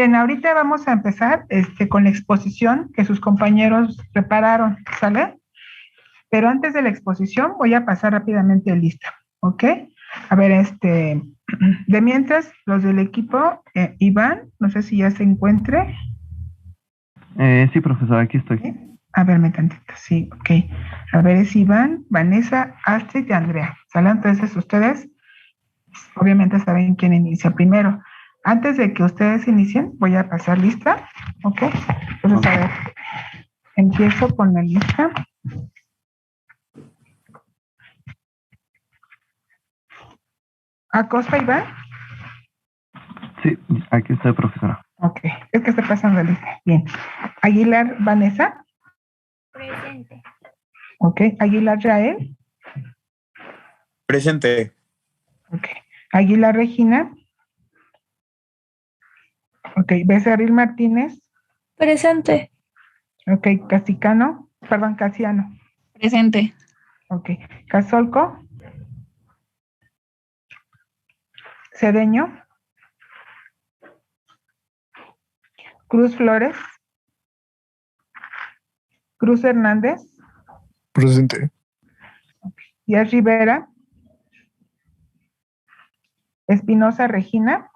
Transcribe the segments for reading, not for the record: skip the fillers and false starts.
Miren, ahorita vamos a empezar con la exposición que sus compañeros prepararon, ¿sale? Pero antes de la exposición voy a pasar rápidamente lista, ¿ok? A ver, de mientras, los del equipo, Iván, no sé si ya se encuentre. Sí, profesor, aquí estoy. ¿Sí? A verme tantito, sí, ok. A ver, es Iván, Vanessa, Astrid y Andrea, ¿sale? Entonces ustedes, obviamente saben quién inicia primero. Antes de que ustedes inicien, voy a pasar lista, ¿ok? Entonces, a ver, empiezo con la lista. ¿Acosta, Iván? Sí, aquí estoy, profesora. Ok, es que estoy pasando la lista. Bien. Aguilar, Vanessa. Presente. Ok. Aguilar, Rael. Presente. Ok. Aguilar, Regina. Ok. Becerril Martínez. Presente. Ok. Casiano. Presente. Ok. Casolco. Cedeño. Cruz Flores. Cruz Hernández. Presente. Díaz Rivera. Espinosa Regina.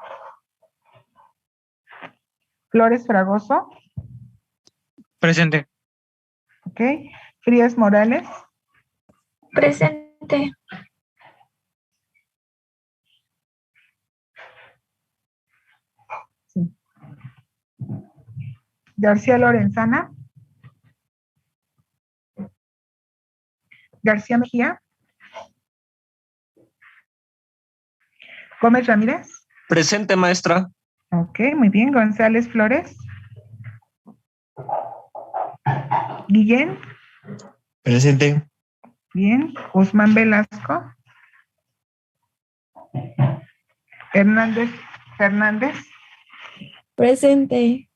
Flores Fragoso. Presente. Ok. Frías Morales. Presente. Sí. García Lorenzana. García Mejía. Gómez Ramírez. Presente, maestra. Ok, muy bien. González Flores. Guillén. Presente. Bien. Guzmán Velasco. Fernández. Presente.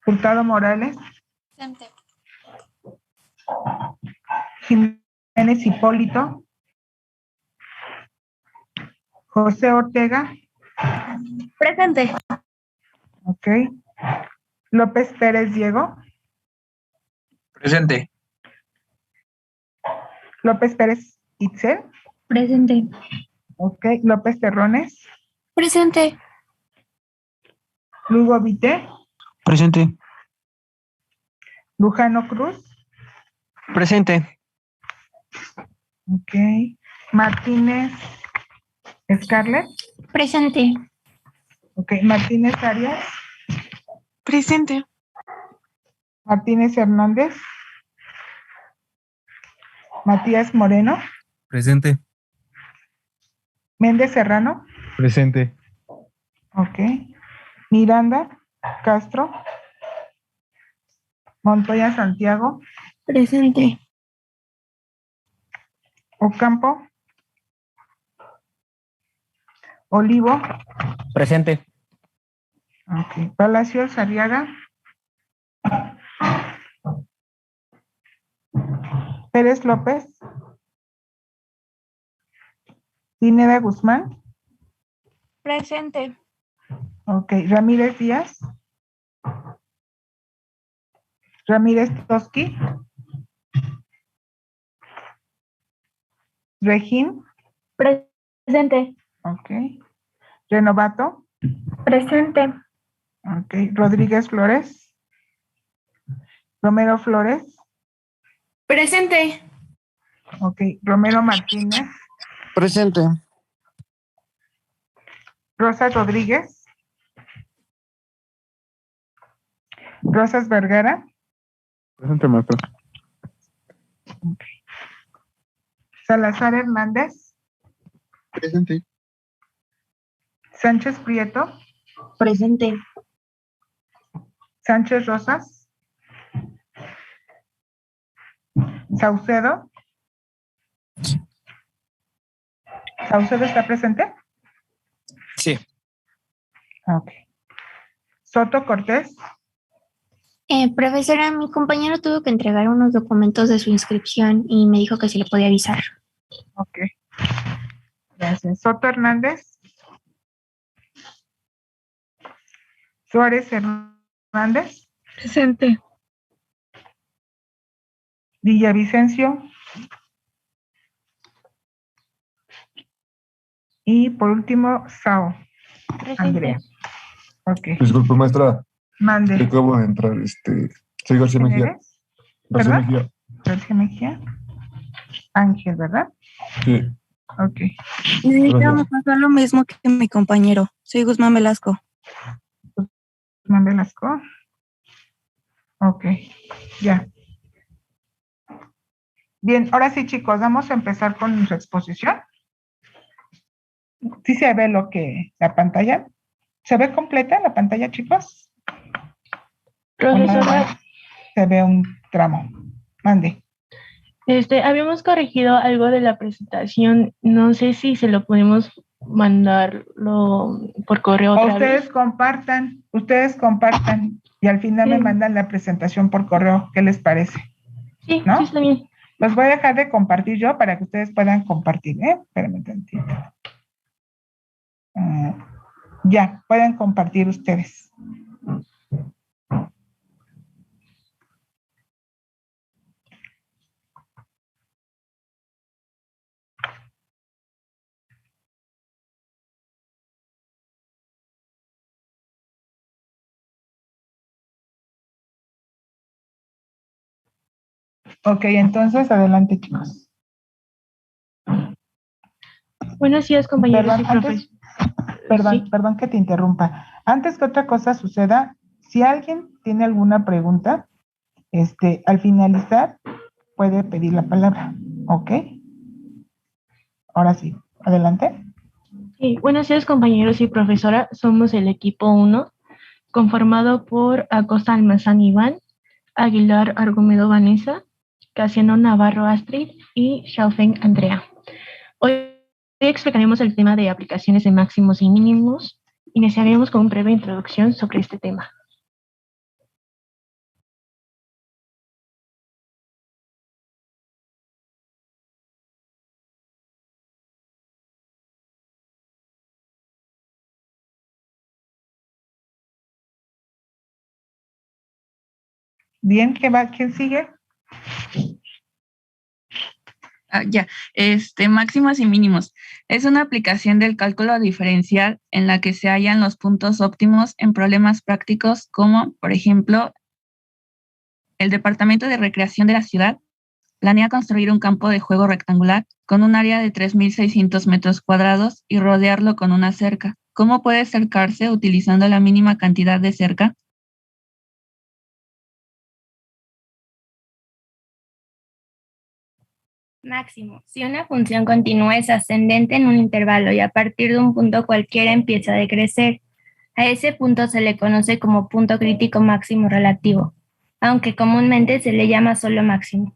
Hurtado Morales. Presente. Jiménez Hipólito. José Ortega. Presente. Ok. López Pérez Diego. Presente. López Pérez Itzel. Presente. Ok. López Terrones. Presente. Lugo Vité. Presente. Lujano Cruz. Presente. Ok. Martínez Scarlett. Presente. Ok. Martínez Arias. Presente. Martínez Hernández. Matías Moreno. Presente. Méndez Serrano. Presente. Ok. Miranda Castro. Montoya Santiago. Presente. Ocampo. Olivo. Presente. Ok. Palacios Arriaga. Pérez López. Pineda Guzmán. Presente. Ok. Ramírez Díaz. Ramírez Toski. Regín. Presente. Ok. Renovato. Presente. Ok. Rodríguez Flores. Romero Flores. Presente. Ok. Romero Martínez. Presente. Rosas Rodríguez. Rosas Vergara. Presente, maestra. Ok. Salazar Hernández. Presente. Sánchez Prieto. Presente. Sánchez Rosas. Saucedo. ¿Saucedo está presente? Sí. Ok. Soto Cortés. Profesora, mi compañero tuvo que entregar unos documentos de su inscripción y me dijo que se le podía avisar. Ok. Gracias. Soto Hernández. Suárez Hernández, Presente. Villavicencio. Y por último, Sao. Andrea. Ok. Disculpe, maestra. Mande. Yo acabo de entrar. Soy García ¿Quién Mejía. eres? García ¿Perdón? Mejía. García Mejía. Ángel, ¿verdad? Sí. Ok. Necesitamos pasar lo mismo que mi compañero. Soy Guzmán Velasco. Guzmán Velasco. Ok, ya. Bien, ahora sí, chicos, vamos a empezar con nuestra exposición. ¿Sí se ve la pantalla? ¿Se ve completa la pantalla, chicos? Profesora, Se ve un tramo. Mande. habíamos corregido algo de la presentación. No sé si se lo podemos mandarlo por correo O otra vez. ustedes compartan y al final me Sí. mandan la presentación por correo. ¿Qué les parece? Sí, ¿No? sí, está bien. Los voy a dejar de compartir yo para que ustedes puedan compartir, ¿eh? Espérenme tantito. Ya, pueden compartir ustedes. Ok, entonces adelante, chicos. Buenos días, compañeros y profes. Perdón que te interrumpa. Antes que otra cosa suceda, si alguien tiene alguna pregunta, al finalizar puede pedir la palabra, ¿ok? Ahora sí, adelante. Sí, buenos días, compañeros y profesora. Somos el equipo 1, conformado por Acosta Almazán Iván, Aguilar Argumedo Vanessa, Casiano Navarro Astrid y Xiaofeng Andrea. Hoy explicaremos el tema de aplicaciones de máximos y mínimos. Iniciaremos con una breve introducción sobre este tema. Bien, ¿quién sigue? Máximos y mínimos. Es una aplicación del cálculo diferencial en la que se hallan los puntos óptimos en problemas prácticos como, por ejemplo, el Departamento de Recreación de la ciudad planea construir un campo de juego rectangular con un área de 3.600 metros cuadrados y rodearlo con una cerca. ¿Cómo puede cercarse utilizando la mínima cantidad de cerca? Máximo. Si una función continua es ascendente en un intervalo y a partir de un punto cualquiera empieza a decrecer, a ese punto se le conoce como punto crítico máximo relativo, aunque comúnmente se le llama solo máximo.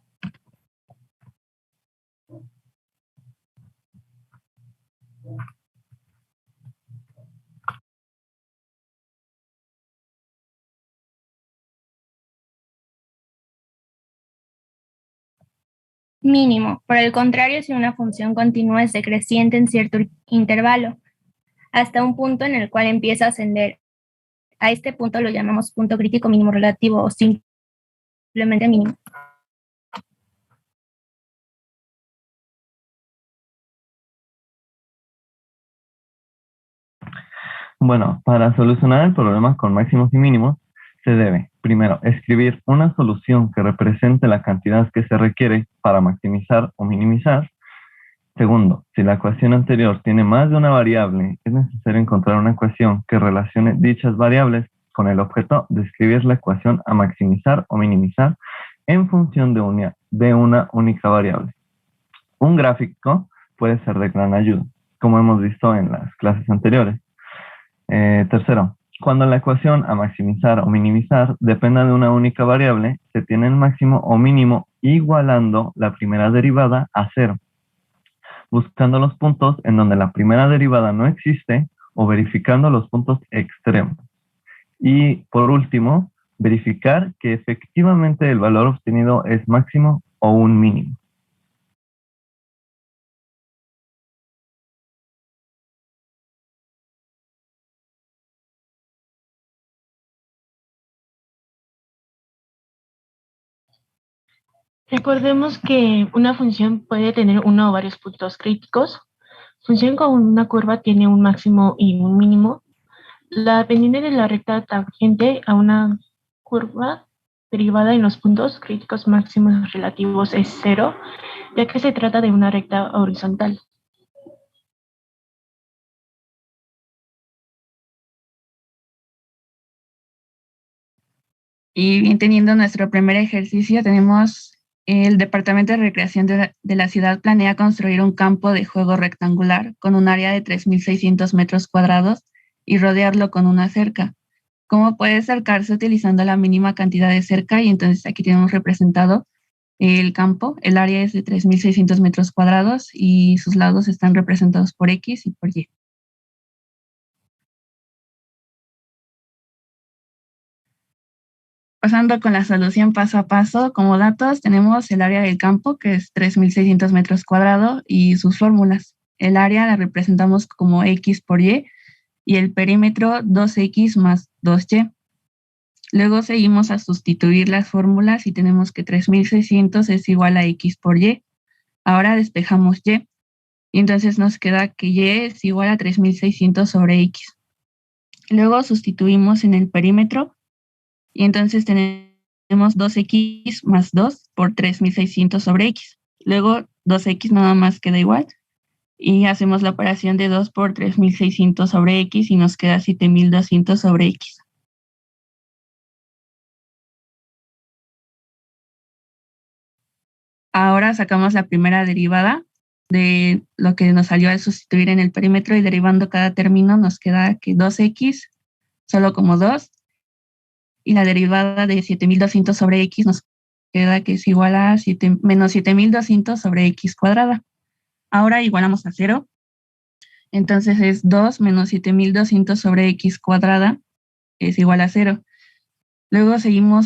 Mínimo. Por el contrario, si una función continua es decreciente en cierto intervalo, hasta un punto en el cual empieza a ascender. A este punto lo llamamos punto crítico mínimo relativo o simplemente mínimo. Bueno, para solucionar el problema con máximos y mínimos, se debe, primero, escribir una solución que represente la cantidad que se requiere para maximizar o minimizar. Segundo, si la ecuación anterior tiene más de una variable, es necesario encontrar una ecuación que relacione dichas variables con el objeto de escribir la ecuación a maximizar o minimizar en función de una única variable. Un gráfico puede ser de gran ayuda, como hemos visto en las clases anteriores. Tercero, cuando la ecuación a maximizar o minimizar dependa de una única variable, se tiene el máximo o mínimo igualando la primera derivada a cero, buscando los puntos en donde la primera derivada no existe o verificando los puntos extremos. Y por último, verificar que efectivamente el valor obtenido es máximo o un mínimo. Recordemos que una función puede tener uno o varios puntos críticos. Función con una curva tiene un máximo y un mínimo. La pendiente de la recta tangente a una curva derivada en los puntos críticos máximos relativos es 0, ya que se trata de una recta horizontal. Y bien, teniendo nuestro primer ejercicio, tenemos el Departamento de Recreación de la ciudad planea construir un campo de juego rectangular con un área de 3.600 metros cuadrados y rodearlo con una cerca. ¿Cómo puede cercarse utilizando la mínima cantidad de cerca? Y entonces aquí tenemos representado el campo. El área es de 3.600 metros cuadrados y sus lados están representados por X y por Y. Pasando con la solución paso a paso, como datos tenemos el área del campo, que es 3.600 metros cuadrados, y sus fórmulas. El área la representamos como X por Y, y el perímetro 2X más 2Y. Luego seguimos a sustituir las fórmulas y tenemos que 3.600 es igual a X por Y. Ahora despejamos Y, y entonces nos queda que Y es igual a 3.600 sobre X. Luego sustituimos en el perímetro, y entonces tenemos 2X más 2 por 3.600 sobre X. Luego 2X nada más queda igual. Y hacemos la operación de 2 por 3.600 sobre X y nos queda 7.200 sobre X. Ahora sacamos la primera derivada de lo que nos salió al sustituir en el perímetro, y derivando cada término nos queda que 2X solo como 2. Y la derivada de 7.200 sobre X nos queda que es igual a menos 7.200 sobre X cuadrada. Ahora igualamos a 0. Entonces es 2 menos 7.200 sobre X cuadrada es igual a 0. Luego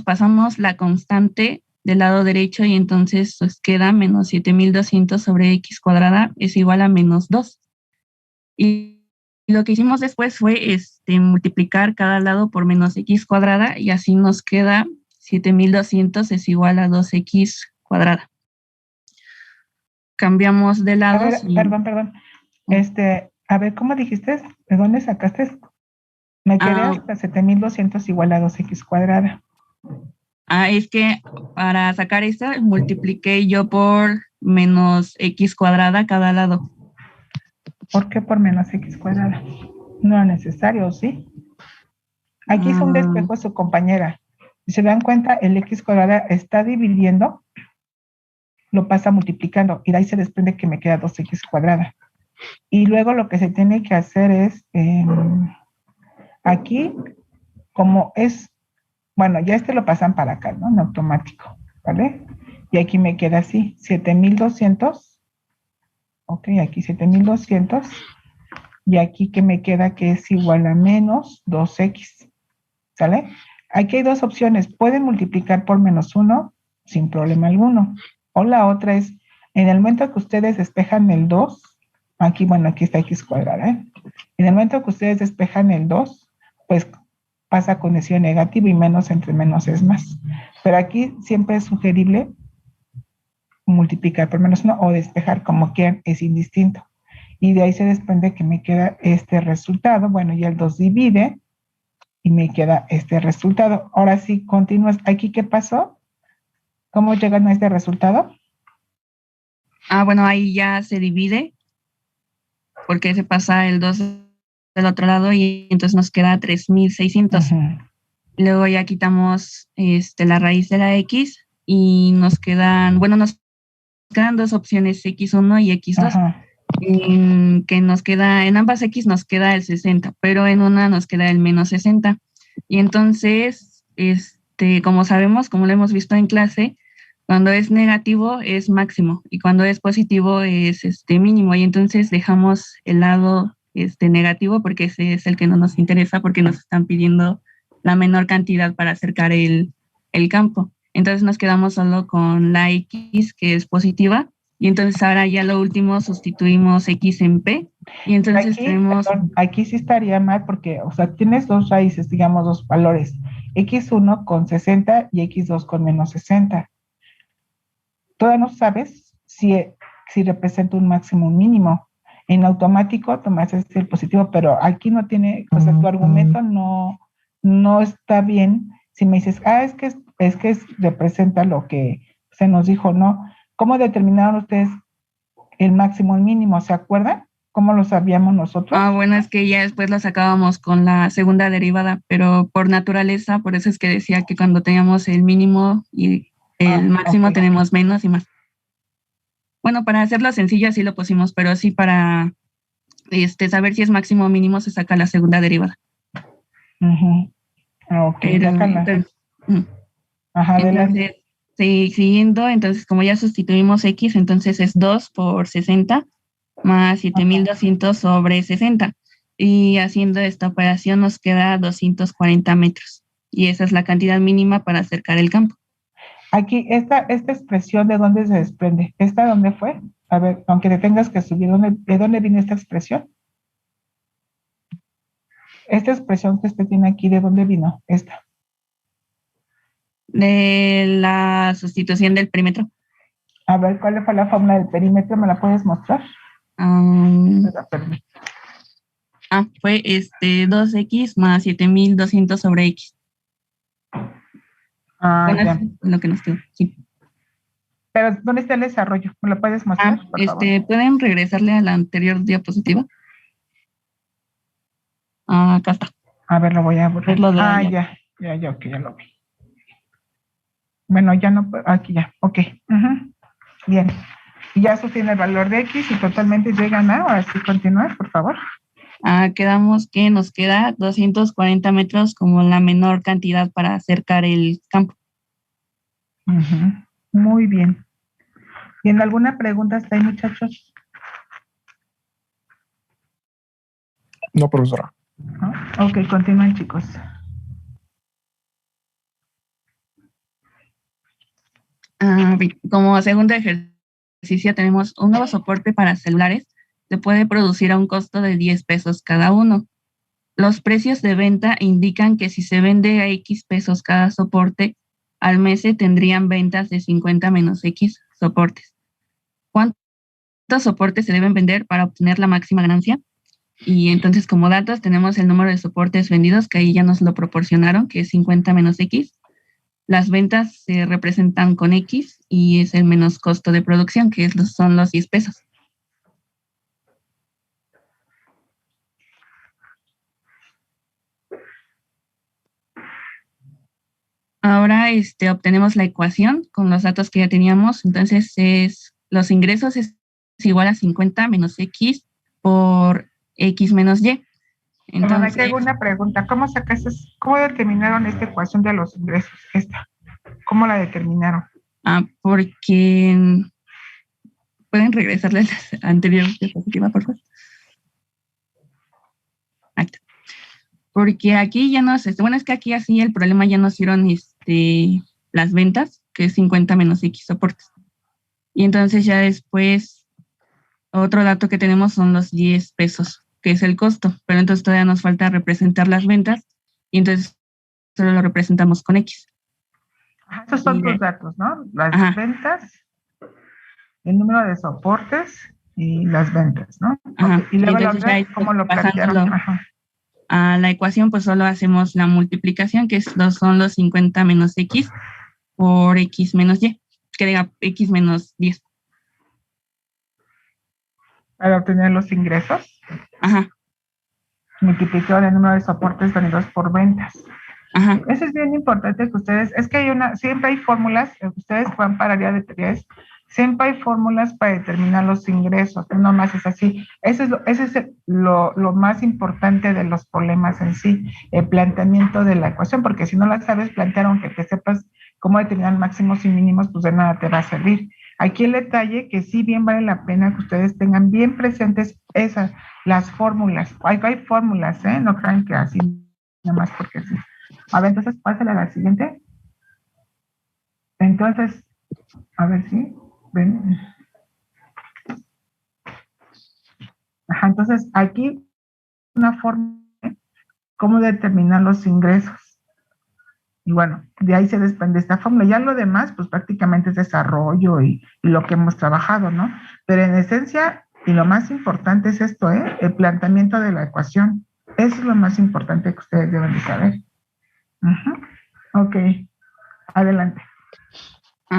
pasamos la constante del lado derecho y entonces nos queda menos 7.200 sobre X cuadrada es igual a menos 2. Y lo que hicimos después fue multiplicar cada lado por menos X cuadrada, y así nos queda 7.200 es igual a 2X cuadrada. Cambiamos de lado. Perdón. A ver, ¿cómo dijiste? ¿De dónde sacaste? Me quedé hasta 7.200 igual a 2X cuadrada. Es que para sacar esto multipliqué yo por menos X cuadrada cada lado. ¿Por qué por menos X cuadrada? No es necesario, ¿sí? Aquí hizo un despejo su compañera. Si se dan cuenta, el X cuadrada está dividiendo, lo pasa multiplicando, y de ahí se desprende que me queda 2X cuadrada. Y luego lo que se tiene que hacer es, aquí, como es, bueno, ya lo pasan para acá, ¿no? En automático, ¿vale? Y aquí me queda así, 7.200. Ok, aquí 7.200, y aquí que me queda que es igual a menos 2X, ¿sale? Aquí hay dos opciones: pueden multiplicar por menos 1 sin problema alguno, o la otra es, en el momento que ustedes despejan el 2, aquí está X cuadrada, ¿eh? En el momento que ustedes despejan el 2, pues pasa con signo negativo, y menos entre menos es más, pero aquí siempre es sugerible multiplicar por menos 1 o despejar, como quieran, es indistinto. Y de ahí se desprende que me queda este resultado. Bueno, ya el 2 divide y me queda este resultado. Ahora sí, continúas. ¿Aquí qué pasó? ¿Cómo llegan a este resultado? Bueno, ahí ya se divide, porque se pasa el 2 del otro lado y entonces nos queda 3.600. Luego ya quitamos la raíz de la X y nos quedan dos opciones, X1 y X2, que nos queda, en ambas X nos queda el 60, pero en una nos queda el menos 60. Y entonces, como sabemos, como lo hemos visto en clase, cuando es negativo es máximo y cuando es positivo es mínimo. Y entonces dejamos el lado negativo porque ese es el que no nos interesa, porque nos están pidiendo la menor cantidad para acercar el campo. Entonces nos quedamos solo con la X, que es positiva, y entonces ahora ya lo último sustituimos X en P, y entonces aquí sí estaría mal porque, o sea, tienes dos raíces, digamos, dos valores, X1 con 60 y X2 con menos 60. todavía no sabes si representa un máximo o un mínimo. En automático tomas el positivo, pero aquí no tiene, o sea, tu argumento no está bien. Si me dices, representa lo que se nos dijo, no. ¿Cómo determinaron ustedes el máximo o el mínimo? ¿Se acuerdan? ¿Cómo lo sabíamos nosotros? Bueno, es que ya después lo sacábamos con la segunda derivada, pero por naturaleza, por eso es que decía que cuando teníamos el mínimo y el máximo tenemos menos y más. Bueno, para hacerlo sencillo así lo pusimos, pero sí para saber si es máximo o mínimo se saca la segunda derivada. Entonces, entonces siguiendo, entonces como ya sustituimos X, entonces es 2 por 60 más 7,200 sobre 60. Y haciendo esta operación nos queda 240 metros. Y esa es la cantidad mínima para acercar el campo. Aquí, esta expresión, ¿de dónde se desprende? ¿Esta dónde fue? A ver, aunque te tengas que subir, ¿de dónde viene esta expresión? Esta expresión que usted tiene aquí, ¿de dónde vino esta? De la sustitución del perímetro. A ver, ¿cuál fue la fórmula del perímetro? ¿Me la puedes mostrar? Fue 2X más 7,200 sobre X. Bueno, ya. es lo que nos quedó, sí. Pero, ¿dónde está el desarrollo? ¿Me lo puedes mostrar, por favor? ¿Pueden regresarle a la anterior diapositiva? Acá está. A ver, lo voy a borrar. Ya lo vi. Bueno, ya no, aquí ya, ok. Bien. Y ya eso tiene el valor de X y totalmente llegan a, ahora sí, continuar, por favor. Quedamos que nos queda 240 metros como la menor cantidad para acercar el campo. Muy bien. ¿Bien, alguna pregunta hasta ahí, muchachos? No, profesora. ¿No? Ok, continúen, chicos. Como segundo ejercicio tenemos un nuevo soporte para celulares. Se puede producir a un costo de 10 pesos cada uno. Los precios de venta indican que si se vende a X pesos cada soporte, al mes se tendrían ventas de 50 menos X soportes. ¿Cuántos soportes se deben vender para obtener la máxima ganancia? Y entonces como datos tenemos el número de soportes vendidos, que ahí ya nos lo proporcionaron, que es 50 menos X. Las ventas se representan con X y es el menos costo de producción, que son los 10 pesos. Ahora obtenemos la ecuación con los datos que ya teníamos. Entonces los ingresos es igual a 50 menos X por X menos Y. Entonces, tengo una pregunta. ¿Cómo determinaron esta ecuación de los ingresos? ¿Cómo la determinaron? Porque pueden regresarle a la anterior diapositiva, por favor. Porque aquí ya nos, es que aquí así el problema ya nos dieron las ventas, que es 50 menos X soportes. Y entonces ya después, otro dato que tenemos son los 10 pesos, que es el costo, pero entonces todavía nos falta representar las ventas, y entonces solo lo representamos con X. Esos son tus datos, ¿no? Las ventas, el número de soportes y las ventas, ¿no? Okay. Y luego ¿cómo lo plantearon? A la ecuación, pues solo hacemos la multiplicación, que son los 50 menos X por X menos Y, que diga X menos 10. Para obtener los ingresos. Multiplicado el número de soportes vendidos por ventas. Eso es bien importante que ustedes, siempre hay fórmulas, ustedes van para área de teorías, siempre hay fórmulas para determinar los ingresos, no más es así. Ese es lo más importante de los problemas en sí, el planteamiento de la ecuación, porque si no la sabes plantear, aunque te sepas cómo determinar máximos y mínimos, pues de nada te va a servir. Aquí el detalle que sí bien vale la pena que ustedes tengan bien presentes las fórmulas. Hay fórmulas, no crean que así, nada más porque sí. A ver, entonces pásale a la siguiente. Entonces, a ver si ven. Entonces aquí una forma, ¿cómo determinar los ingresos? Y bueno, de ahí se desprende esta fórmula. Ya lo demás, pues prácticamente es desarrollo y lo que hemos trabajado, ¿no? Pero en esencia, y lo más importante es esto, el planteamiento de la ecuación. Eso es lo más importante que ustedes deben de saber. Ok, adelante.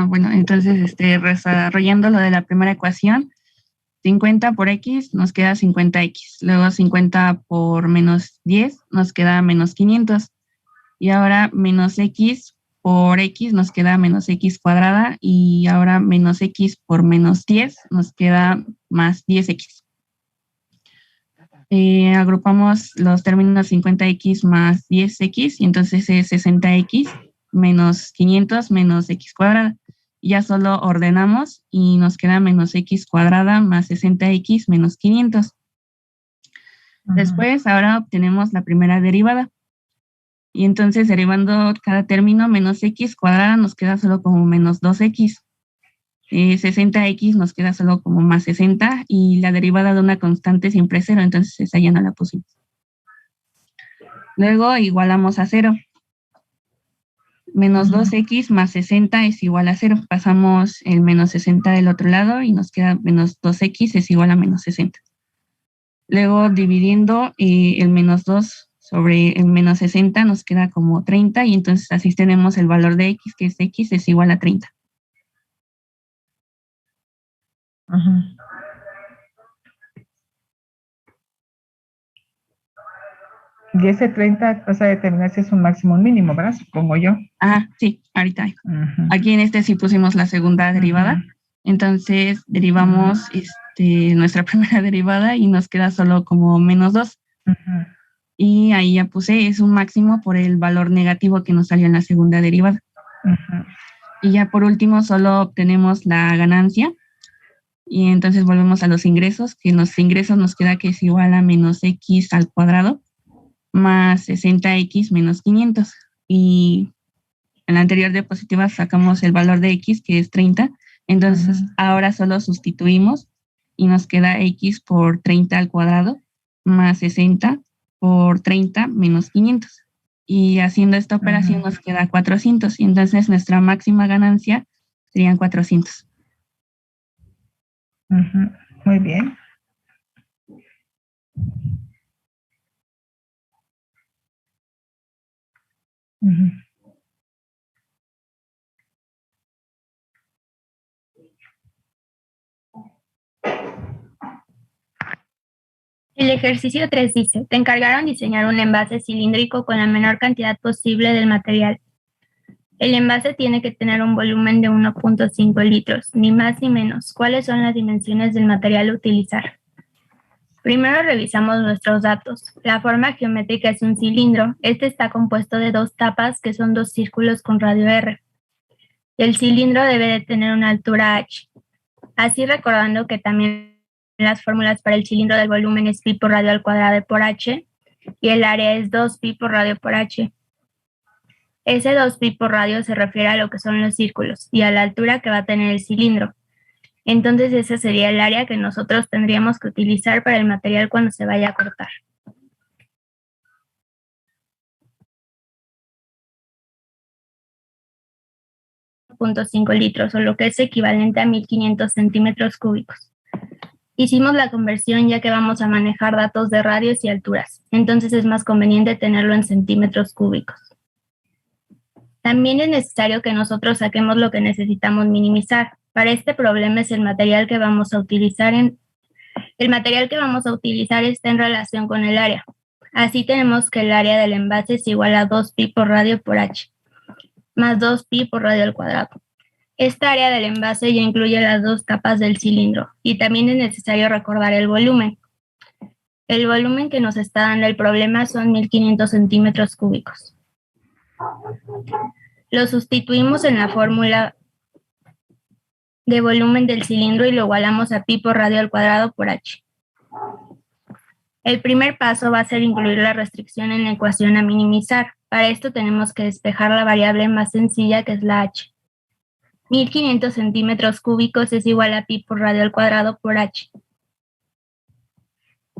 Bueno, entonces, desarrollando lo de la primera ecuación, 50 por x nos queda 50x. Luego 50 por menos 10 nos queda menos 500. Y ahora menos x por x nos queda menos x cuadrada. Y ahora menos x por menos 10 nos queda más 10x. Agrupamos los términos 50x más 10x y entonces es 60x menos 500 menos x cuadrada. Ya solo ordenamos y nos queda menos x cuadrada más 60x menos 500. Después, ahora obtenemos la primera derivada. Y entonces, derivando cada término, menos x cuadrada nos queda solo como menos 2x. 60x nos queda solo como más 60 y la derivada de una constante siempre es 0, entonces esa ya no la pusimos. Luego igualamos a 0. Menos 2x más 60 es igual a 0. Pasamos el menos 60 del otro lado y nos queda menos 2x es igual a menos 60. Luego dividiendo el menos 2 sobre el menos 60 nos queda como 30 y entonces así tenemos el valor de x, que es x es igual a 30. Y ese 30 vas a determinar si es un máximo o un mínimo, ¿verdad? Supongo yo. Sí, ahorita. Aquí en sí pusimos la segunda derivada. Entonces derivamos nuestra primera derivada y nos queda solo como menos 2. Y ahí ya puse, es un máximo por el valor negativo que nos salió en la segunda derivada. Y ya por último solo obtenemos la ganancia. Y entonces volvemos a los ingresos, que en los ingresos nos queda que es igual a menos x al cuadrado más 60x menos 500. Y en la anterior diapositiva sacamos el valor de x, que es 30. Entonces ahora solo sustituimos y nos queda x por 30 al cuadrado más 60 por 30 menos 500. Y haciendo esta operación nos queda 400. Y entonces nuestra máxima ganancia serían 400. Muy bien. El ejercicio 3 dice, te encargaron diseñar un envase cilíndrico con la menor cantidad posible del material. El envase tiene que tener un volumen de 1.5 litros, ni más ni menos. ¿Cuáles son las dimensiones del material a utilizar? Primero revisamos nuestros datos. La forma geométrica es un cilindro. Este está compuesto de 2 tapas que son 2 círculos con radio R. El cilindro debe de tener una altura h. Así recordando que también las fórmulas para el cilindro del volumen es pi por radio al cuadrado por h y el área es 2 pi por radio por h. Ese 2 pi por radio se refiere a lo que son los círculos y a la altura que va a tener el cilindro. Entonces ese sería el área que nosotros tendríamos que utilizar para el material cuando se vaya a cortar. .5 litros, o lo que es equivalente a 1500 centímetros cúbicos. Hicimos la conversión ya que vamos a manejar datos de radios y alturas, entonces es más conveniente tenerlo en centímetros cúbicos. También es necesario que nosotros saquemos lo que necesitamos minimizar. Para este problema es el material que vamos a utilizar. El material que vamos a utilizar está en relación con el área. Así tenemos que el área del envase es igual a 2 pi por radio por h, más 2 pi por radio al cuadrado. Esta área del envase ya incluye las 2 capas del cilindro y también es necesario recordar el volumen. El volumen que nos está dando el problema son 1500 centímetros cúbicos. Lo sustituimos en la fórmula de volumen del cilindro y lo igualamos a pi por radio al cuadrado por h. El primer paso va a ser incluir la restricción en la ecuación a minimizar. Para esto tenemos que despejar la variable más sencilla, que es la h. 1500 centímetros cúbicos es igual a pi por radio al cuadrado por h.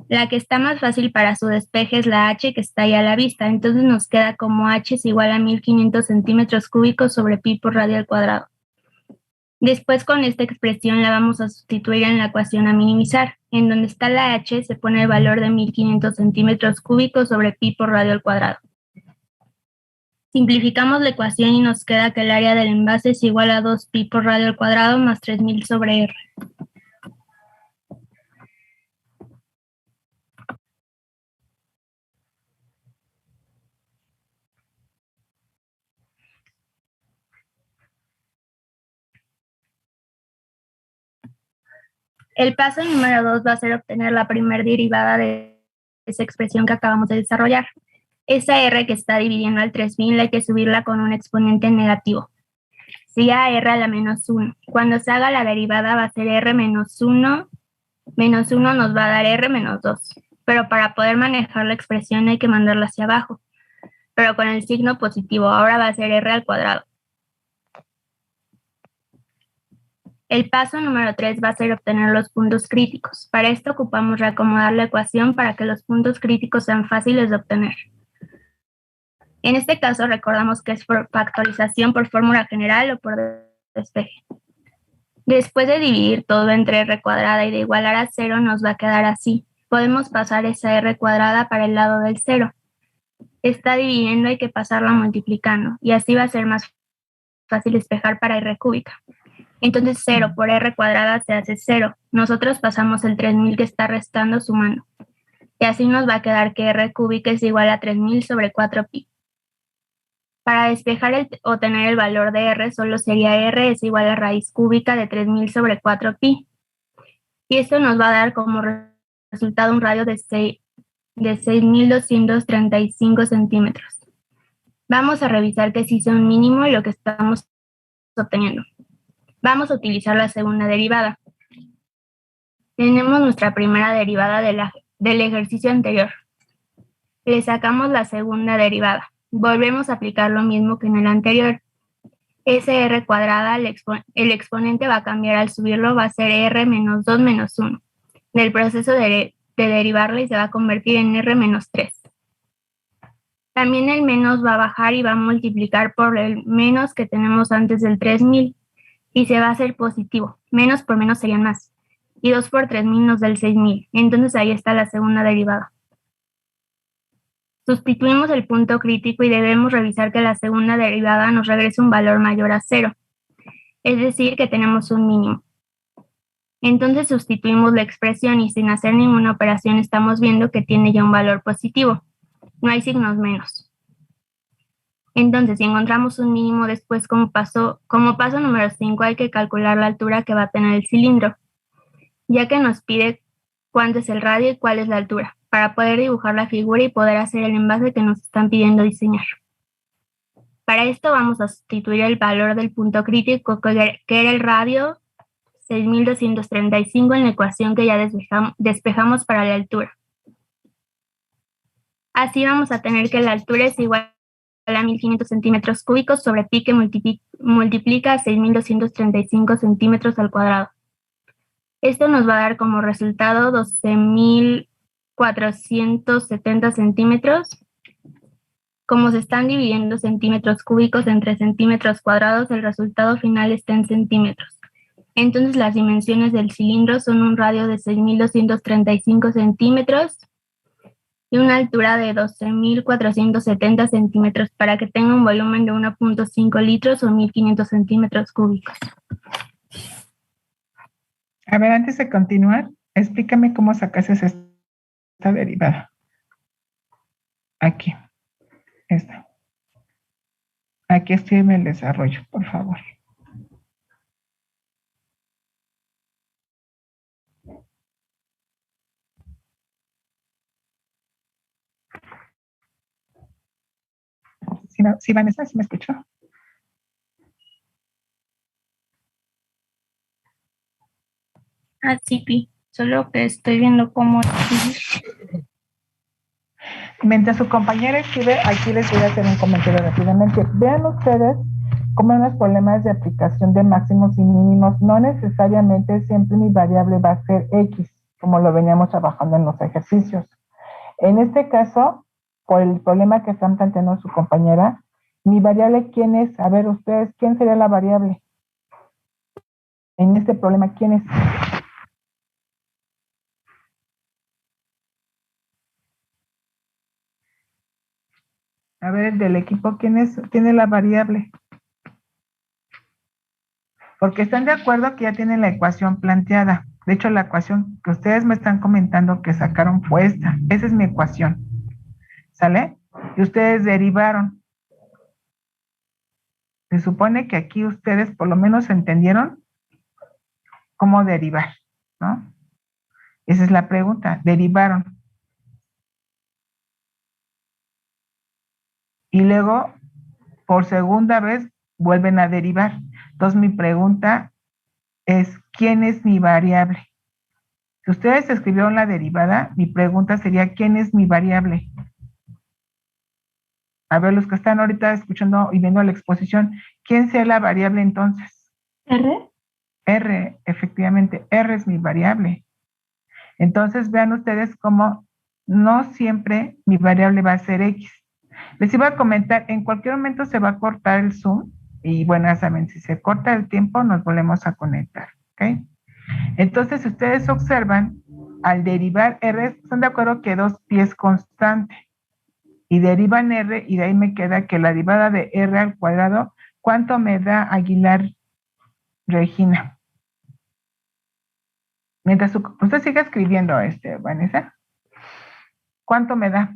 La que está más fácil para su despeje es la h que está ahí a la vista, entonces nos queda como h es igual a 1500 centímetros cúbicos sobre pi por radio al cuadrado. Después con esta expresión la vamos a sustituir en la ecuación a minimizar. En donde está la h se pone el valor de 1500 centímetros cúbicos sobre pi por radio al cuadrado. Simplificamos la ecuación y nos queda que el área del envase es igual a 2 pi por radio al cuadrado más 3000 sobre r. El paso número 2 va a ser obtener la primera derivada de esa expresión que acabamos de desarrollar. Esa r que está dividiendo al 3000 hay que subirla con un exponente negativo. Sería r a la menos 1. Cuando se haga la derivada va a ser r menos 1. Menos 1 nos va a dar r menos 2. Pero para poder manejar la expresión hay que mandarla hacia abajo. Pero con el signo positivo. Ahora va a ser r al cuadrado. El paso número 3 va a ser obtener los puntos críticos. Para esto ocupamos reacomodar la ecuación para que los puntos críticos sean fáciles de obtener. En este caso recordamos que es por factorización por fórmula general o por despeje. Después de dividir todo entre r cuadrada y de igualar a 0 nos va a quedar así. Podemos pasar esa r cuadrada para el lado del 0. Está dividiendo, hay que pasarla multiplicando y así va a ser más fácil despejar para r cúbica. Entonces 0 por r cuadrada se hace 0. Nosotros pasamos el 3000 que está restando sumando. Y así nos va a quedar que r cúbica es igual a 3000 sobre 4pi. Para despejar o tener el valor de r, solo sería r es igual a raíz cúbica de 3000 sobre 4pi. Y esto nos va a dar como resultado un radio de 6235 centímetros. Vamos a revisar que sí sea un mínimo lo que estamos obteniendo. Vamos a utilizar la segunda derivada. Tenemos nuestra primera derivada del ejercicio anterior. Le sacamos la segunda derivada. Volvemos a aplicar lo mismo que en el anterior. Ese r cuadrada, el exponente va a cambiar al subirlo, va a ser r menos 2 menos 1. Del proceso de derivarla y se va a convertir en r menos 3. También el menos va a bajar y va a multiplicar por el menos que tenemos antes del 3000. Y se va a hacer positivo. Menos por menos serían más. Y 2 por 3000 nos da el 6000. Entonces ahí está la segunda derivada. Sustituimos el punto crítico y debemos revisar que la segunda derivada nos regrese un valor mayor a 0. Es decir, que tenemos un mínimo. Entonces sustituimos la expresión y sin hacer ninguna operación estamos viendo que tiene ya un valor positivo. No hay signos menos. Entonces, si encontramos un mínimo después como paso número 5, hay que calcular la altura que va a tener el cilindro, ya que nos pide cuánto es el radio y cuál es la altura, para poder dibujar la figura y poder hacer el envase que nos están pidiendo diseñar. Para esto vamos a sustituir el valor del punto crítico, que era el radio 6235 en la ecuación que ya despejamos para la altura. Así vamos a tener que la altura es igual a 1500 centímetros cúbicos sobre pi que multiplica a 6235 centímetros al cuadrado. Esto nos va a dar como resultado 12.470 centímetros. Como se están dividiendo centímetros cúbicos entre centímetros cuadrados, el resultado final está en centímetros. Entonces las dimensiones del cilindro son un radio de 6235 centímetros y una altura de 12.470 centímetros para que tenga un volumen de 1.5 litros o 1.500 centímetros cúbicos. A ver, antes de continuar, explícame cómo sacaste esta derivada. Aquí. Esta. Aquí escribe el desarrollo, por favor. Sí, Vanessa, ¿sí me escuchó? Ah, sí, Pi. Solo que estoy viendo cómo escribir. Mientras su compañera escribe, aquí les voy a hacer un comentario rápidamente. Vean ustedes cómo en los problemas de aplicación de máximos y mínimos no necesariamente siempre mi variable va a ser X. como lo veníamos trabajando en los ejercicios. En este caso, por el problema que están planteando su compañera, mi variable, ¿quién es? A ver, ustedes, ¿quién sería la variable? En este problema, ¿quién es? A ver, del equipo, ¿quién es? ¿Tiene la variable? Porque están de acuerdo que ya tienen la ecuación planteada. De hecho, la ecuación que ustedes me están comentando que sacaron fue esta. Esa es mi ecuación. ¿Sale? Y ustedes derivaron. Se supone que aquí ustedes por lo menos entendieron cómo derivar, ¿no? Esa es la pregunta. Derivaron. Y luego, por segunda vez, vuelven a derivar. Entonces, mi pregunta es, ¿quién es mi variable? Si ustedes escribieron la derivada, mi pregunta sería, ¿quién es mi variable? A ver, los que están ahorita escuchando y viendo la exposición, ¿quién sea la variable entonces? R. R, efectivamente, R es mi variable. Entonces, vean ustedes cómo no siempre mi variable va a ser X. Les iba a comentar, en cualquier momento se va a cortar el Zoom y bueno, ya saben, si se corta el tiempo, nos volvemos a conectar, ¿ok? Entonces, si ustedes observan, al derivar R, ¿están de acuerdo que 2pi es constante? Y derivan R y de ahí me queda que la derivada de R al cuadrado, ¿cuánto me da Aguilar Regina? Mientras usted siga escribiendo, Vanessa, ¿cuánto me da?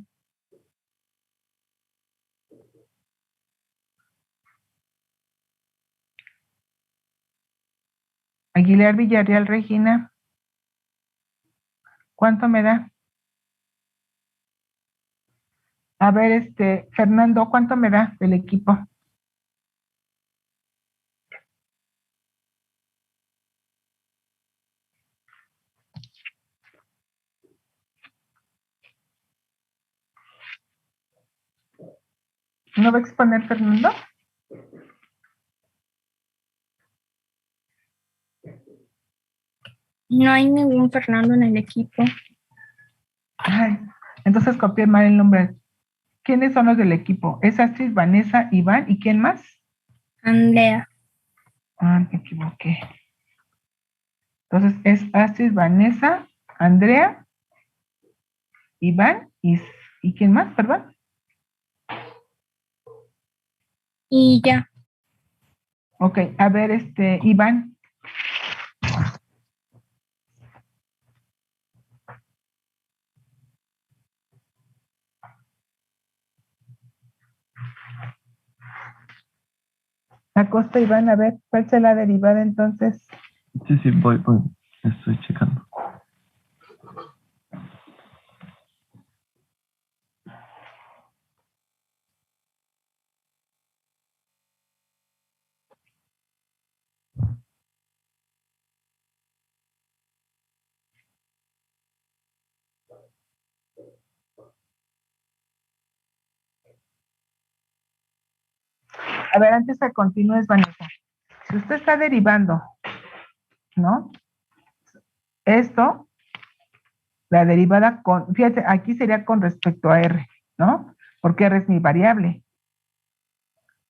Aguilar Villarreal Regina, ¿cuánto me da? A ver, Fernando, ¿cuánto me da del equipo? ¿No va a exponer Fernando? No hay ningún Fernando en el equipo. Ay, entonces copié mal el nombre. ¿Quiénes son los del equipo? Es Astrid, Vanessa, Iván, ¿y quién más? Andrea. Ah, me equivoqué. Entonces es Astrid, Vanessa, Andrea, Iván, ¿y quién más, perdón? Y ya. Ok, a ver, Iván. Acosta, Iván, a ver, ¿cuál será la derivada entonces? Sí, voy. Estoy checando. A ver, antes que continúes, Vanessa. Si usted está derivando, ¿no? Esto, la derivada fíjate, aquí sería con respecto a R, ¿no? Porque R es mi variable.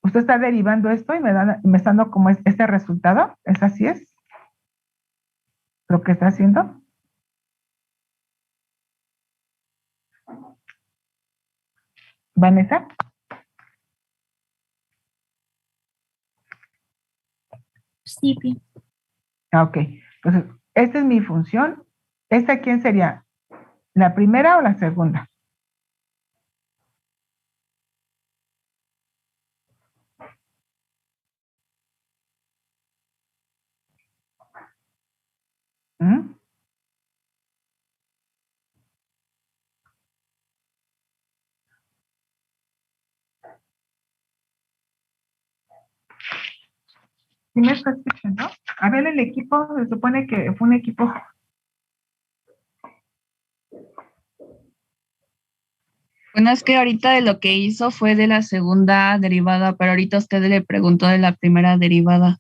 Usted está derivando esto y me está dando como este resultado. ¿Es así es? ¿Lo que está haciendo? ¿Vanessa? Sí. Ah, ok. Entonces, esta es mi función. ¿Esta quién sería? ¿La primera o la segunda? ¿Mm? ¿Sí me está escuchando? A ver, el equipo, se supone que fue un equipo. Bueno, es que ahorita de lo que hizo fue de la segunda derivada, pero ahorita usted le preguntó de la primera derivada.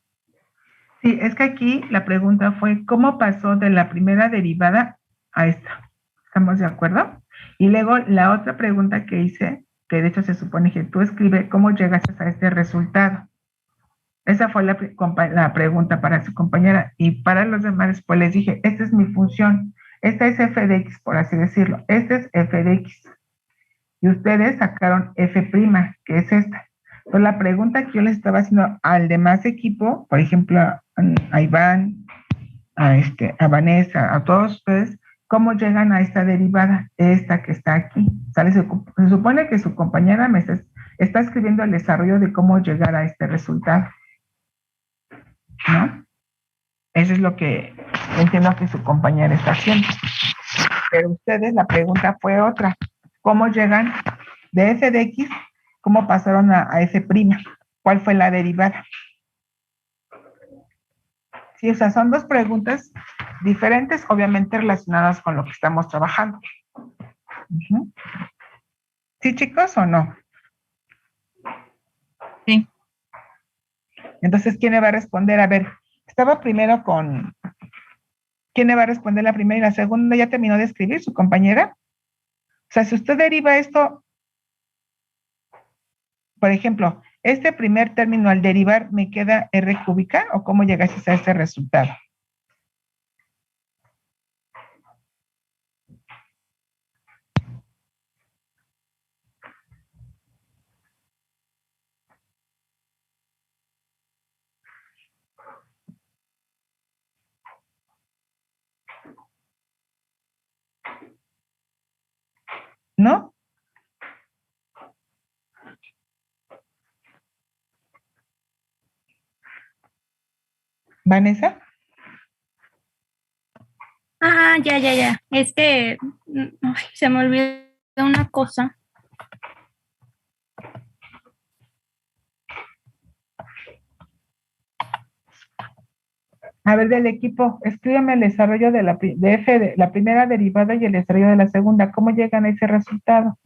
Sí, es que aquí la pregunta fue, ¿cómo pasó de la primera derivada a esta. ¿Estamos de acuerdo? Y luego la otra pregunta que hice, que de hecho se supone que tú escribes cómo llegaste a este resultado. Esa fue la pregunta para su compañera. Y para los demás, pues les dije, esta es mi función. Esta es f de x, por así decirlo. Este es f de x. Y ustedes sacaron f', que es esta. Entonces, la pregunta que yo les estaba haciendo al demás equipo, por ejemplo, a Iván, a Vanessa, a todos ustedes, ¿cómo llegan a esta derivada? Esta que está aquí. ¿Sale? Se supone que su compañera me está escribiendo el desarrollo de cómo llegar a este resultado, ¿no? Eso es lo que entiendo que su compañera está haciendo. Pero ustedes, la pregunta fue otra. ¿Cómo llegan de f de x? ¿Cómo pasaron a f'? ¿Cuál fue la derivada? Sí, o sea, son dos preguntas diferentes, obviamente relacionadas con lo que estamos trabajando. Uh-huh. ¿Sí, chicos, o no? Sí. Entonces, ¿quién le va a responder? A ver, estaba primero con... ¿Quién le va a responder la primera y la segunda? ¿Ya terminó de escribir su compañera? O sea, si usted deriva esto, por ejemplo, este primer término al derivar me queda r cúbica, ¿o cómo llegaste a este resultado? ¿No? ¿Vanessa? Ah, ya, ya, ya. Es que ay, se me olvidó una cosa. A ver, del equipo, escríbeme el desarrollo de f de la primera derivada y el desarrollo de la segunda. ¿Cómo llegan a ese resultado?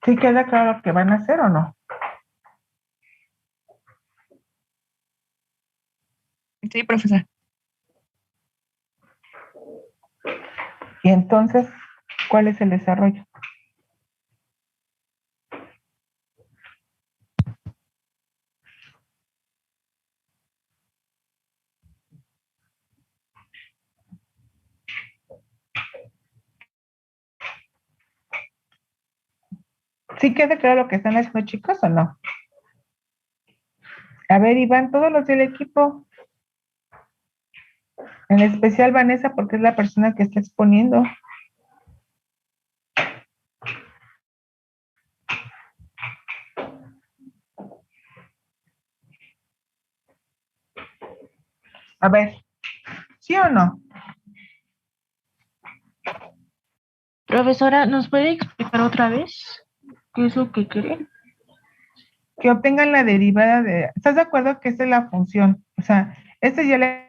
¿Sí queda claro lo que van a hacer o no? Sí, profesor. Y entonces, ¿cuál es el desarrollo? ¿Sí queda claro lo que están haciendo, chicos, o no? A ver, Iván, todos los del equipo, en especial Vanessa, porque es la persona que está exponiendo. A ver, ¿sí o no? Profesora, ¿nos puede explicar otra vez qué es lo que quiere? Que obtengan la derivada de... ¿Estás de acuerdo que esta es la función? O sea, esta ya le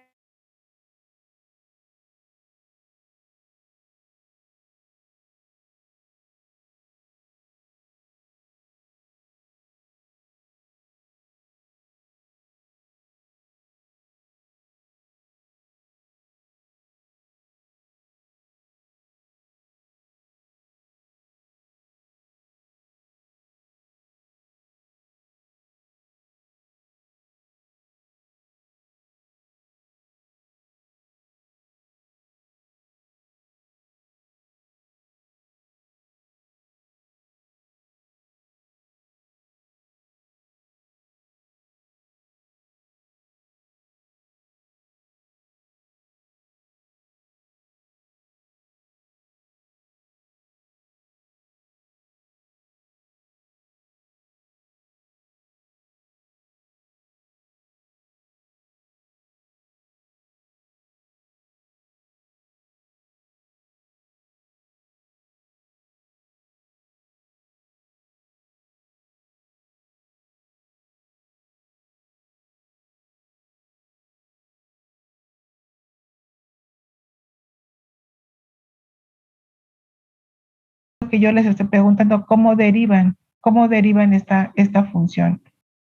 que yo les estoy preguntando, ¿cómo derivan? ¿Cómo derivan esta función?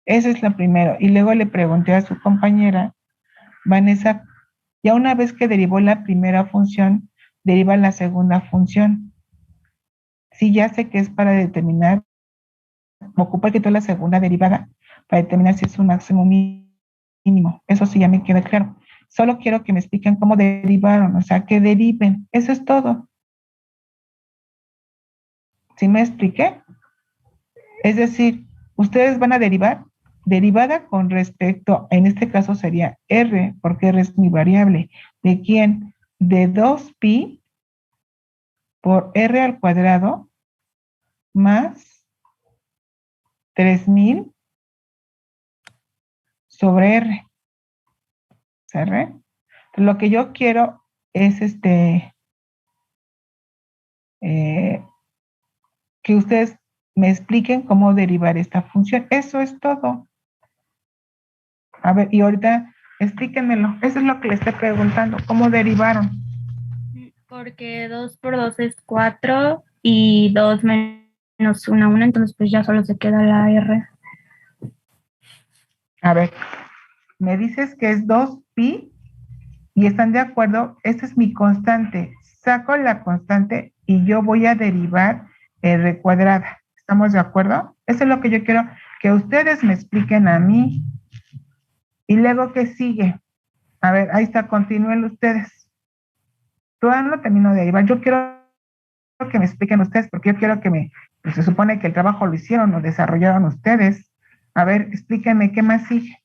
Esa es la primera. Y luego le pregunté a su compañera, Vanessa, ya una vez que derivó la primera función, deriva la segunda función. Sí, ya sé que es para determinar, ocupa que toda la segunda derivada para determinar si es un máximo mínimo. Eso sí ya me queda claro. Solo quiero que me expliquen cómo derivaron, o sea, que deriven. Eso es todo. ¿Sí me expliqué? Es decir, ustedes van a derivar derivada con respecto, en este caso sería R, porque R es mi variable. ¿De quién? De 2pi por R al cuadrado más 3000 sobre R. ¿Cerré? Lo que yo quiero es que ustedes me expliquen cómo derivar esta función. Eso es todo. A ver, y ahorita explíquenmelo. Eso es lo que le estoy preguntando. ¿Cómo derivaron? Porque 2 por 2 es 4 y 2 menos 1, entonces pues ya solo se queda la R. A ver, me dices que es 2pi y están de acuerdo. Esta es mi constante. Saco la constante y yo voy a derivar R cuadrada. ¿Estamos de acuerdo? Eso es lo que yo quiero que ustedes me expliquen a mí. Y luego, ¿qué sigue? A ver, ahí está, continúen ustedes. Todavía no termino de derivar. Yo quiero que me expliquen ustedes, porque yo quiero que pues se supone que el trabajo lo hicieron, lo desarrollaron ustedes. A ver, explíquenme qué más sigue.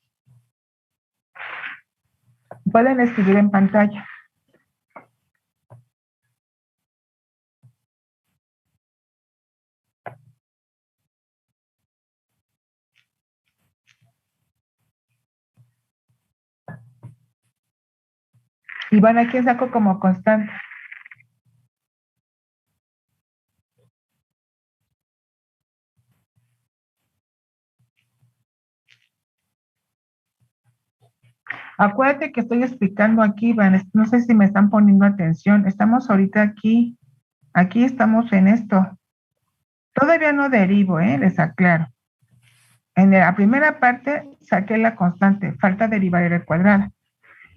Pueden escribir en pantalla. Y van aquí saco como constante. Acuérdate que estoy explicando aquí, Van, no sé si me están poniendo atención. Estamos ahorita aquí estamos en esto. Todavía no derivo, les aclaro. En la primera parte saqué la constante, falta derivar R cuadrada.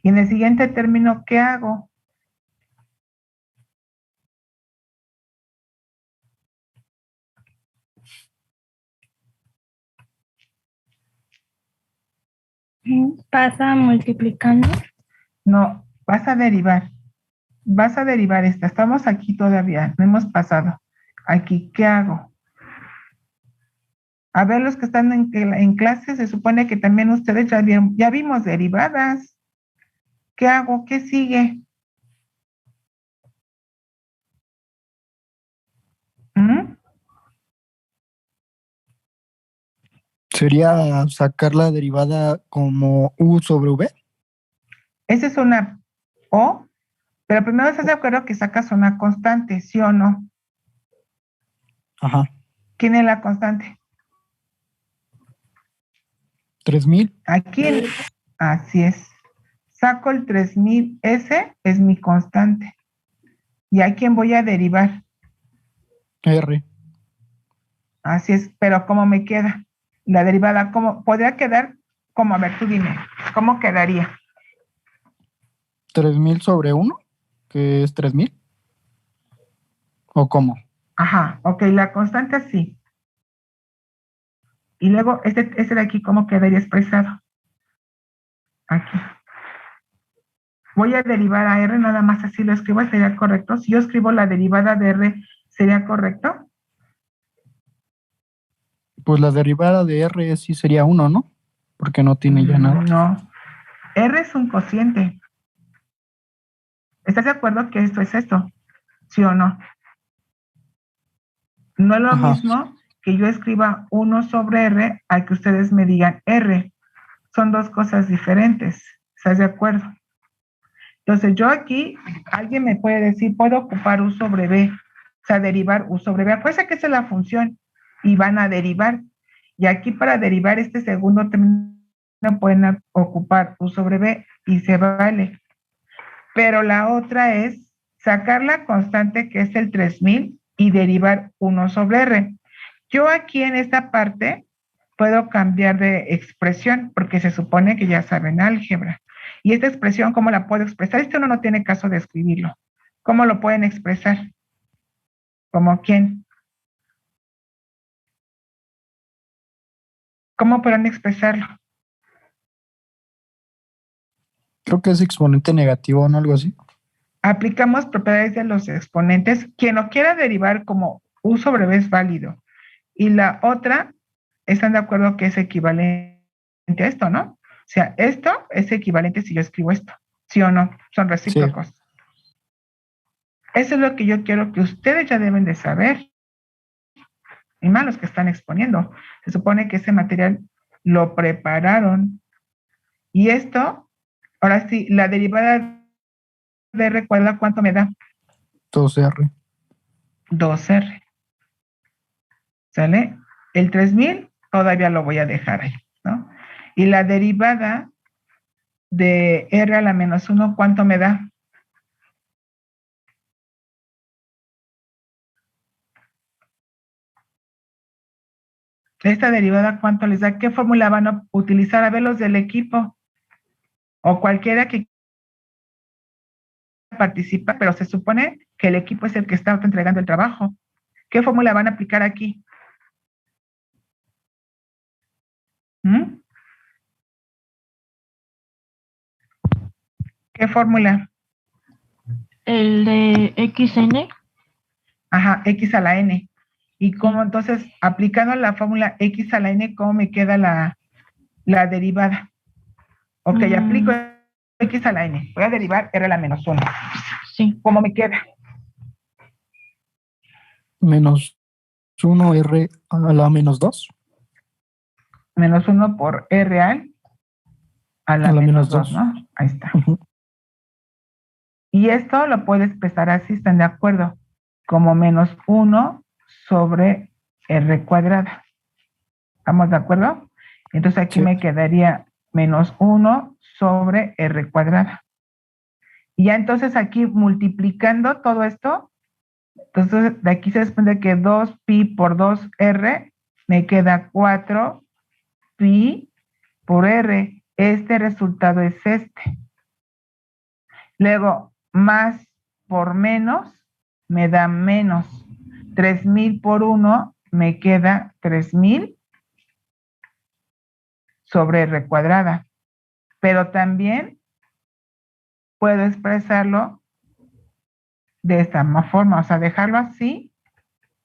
Y en el siguiente término, ¿qué hago? Pasa multiplicando. No, vas a derivar. Vas a derivar esta. Estamos aquí todavía, no hemos pasado. Aquí, ¿qué hago? A ver, los que están en clase, se supone que también ustedes ya vimos derivadas. ¿Qué hago? ¿Qué sigue? ¿Mm? ¿Sería sacar la derivada como u sobre v? Esa es una O, pero primero estás de acuerdo que sacas una constante, ¿sí o no? Ajá. ¿Quién es la constante? 3000. Aquí, así es. Saco el 3000, ese es mi constante. ¿Y a quién voy a derivar? R. Así es, pero ¿cómo me queda? La derivada, ¿cómo? ¿Podría quedar? ¿Cómo? A ver, tú dime, ¿cómo quedaría? 3000 sobre 1, que es 3000. ¿O cómo? Ajá, ok, la constante así. Y luego, este de aquí, ¿cómo quedaría expresado? Aquí. Voy a derivar a R, nada más así lo escribo, ¿sería correcto? Si yo escribo la derivada de R, ¿sería correcto? Pues la derivada de R sí sería 1, ¿no? Porque no tiene ya nada. No. R es un cociente. ¿Estás de acuerdo que esto es esto? ¿Sí o no? No es lo Ajá. mismo que yo escriba 1 sobre R a que ustedes me digan R. Son dos cosas diferentes. ¿Estás de acuerdo? Entonces yo aquí, alguien me puede decir, puedo ocupar U sobre B, o sea, derivar U sobre B. Acuérdense que esa es la función y van a derivar. Y aquí para derivar este segundo término pueden ocupar U sobre B y se vale. Pero la otra es sacar la constante que es el 3000 y derivar 1 sobre R. Yo aquí en esta parte puedo cambiar de expresión porque se supone que ya saben álgebra. Y esta expresión, ¿cómo la puedo expresar? Este uno no tiene caso de escribirlo. ¿Cómo lo pueden expresar? ¿Como quién? ¿Cómo podrán expresarlo? Creo que es exponente negativo o no, algo así. Aplicamos propiedades de los exponentes. Quien lo quiera derivar como U sobre B es válido. Y la otra, ¿están de acuerdo que es equivalente a esto, no? O sea, esto es equivalente si yo escribo esto. ¿Sí o no? Son recíprocos. Sí. Eso es lo que yo quiero que ustedes ya deben de saber. Y más los que están exponiendo. Se supone que ese material lo prepararon. Y esto, ahora sí, la derivada de R, ¿cuánto me da? 2R. 2R. ¿Sale? El 3000 todavía lo voy a dejar ahí, ¿no? Y la derivada de R a la menos 1, ¿cuánto me da? Esta derivada, ¿cuánto les da? ¿Qué fórmula van a utilizar? A ver, los del equipo. O cualquiera que participa, pero se supone que el equipo es el que está entregando el trabajo. ¿Qué fórmula van a aplicar aquí? ¿Mm? ¿Qué fórmula? El de XN. Ajá, X a la N. ¿Y cómo entonces, aplicando la fórmula X a la N, cómo me queda la derivada? Ok, aplico X a la N. Voy a derivar R a la menos 1. Sí. ¿Cómo me queda? Menos 1R a la menos 2. Menos 1 por R a la menos 2, ¿no? Ahí está. Y esto lo puedes expresar así, ¿están de acuerdo? Como menos 1 sobre R cuadrada. ¿Estamos de acuerdo? Entonces aquí me quedaría menos 1 sobre R cuadrada. Y ya entonces aquí multiplicando todo esto, entonces de aquí se desprende que 2pi por 2R me queda 4pi por R. Este resultado es este. Luego, más por menos me da menos. 3000 por 1 me queda 3000 sobre R cuadrada. Pero también puedo expresarlo de esta forma, o sea, dejarlo así,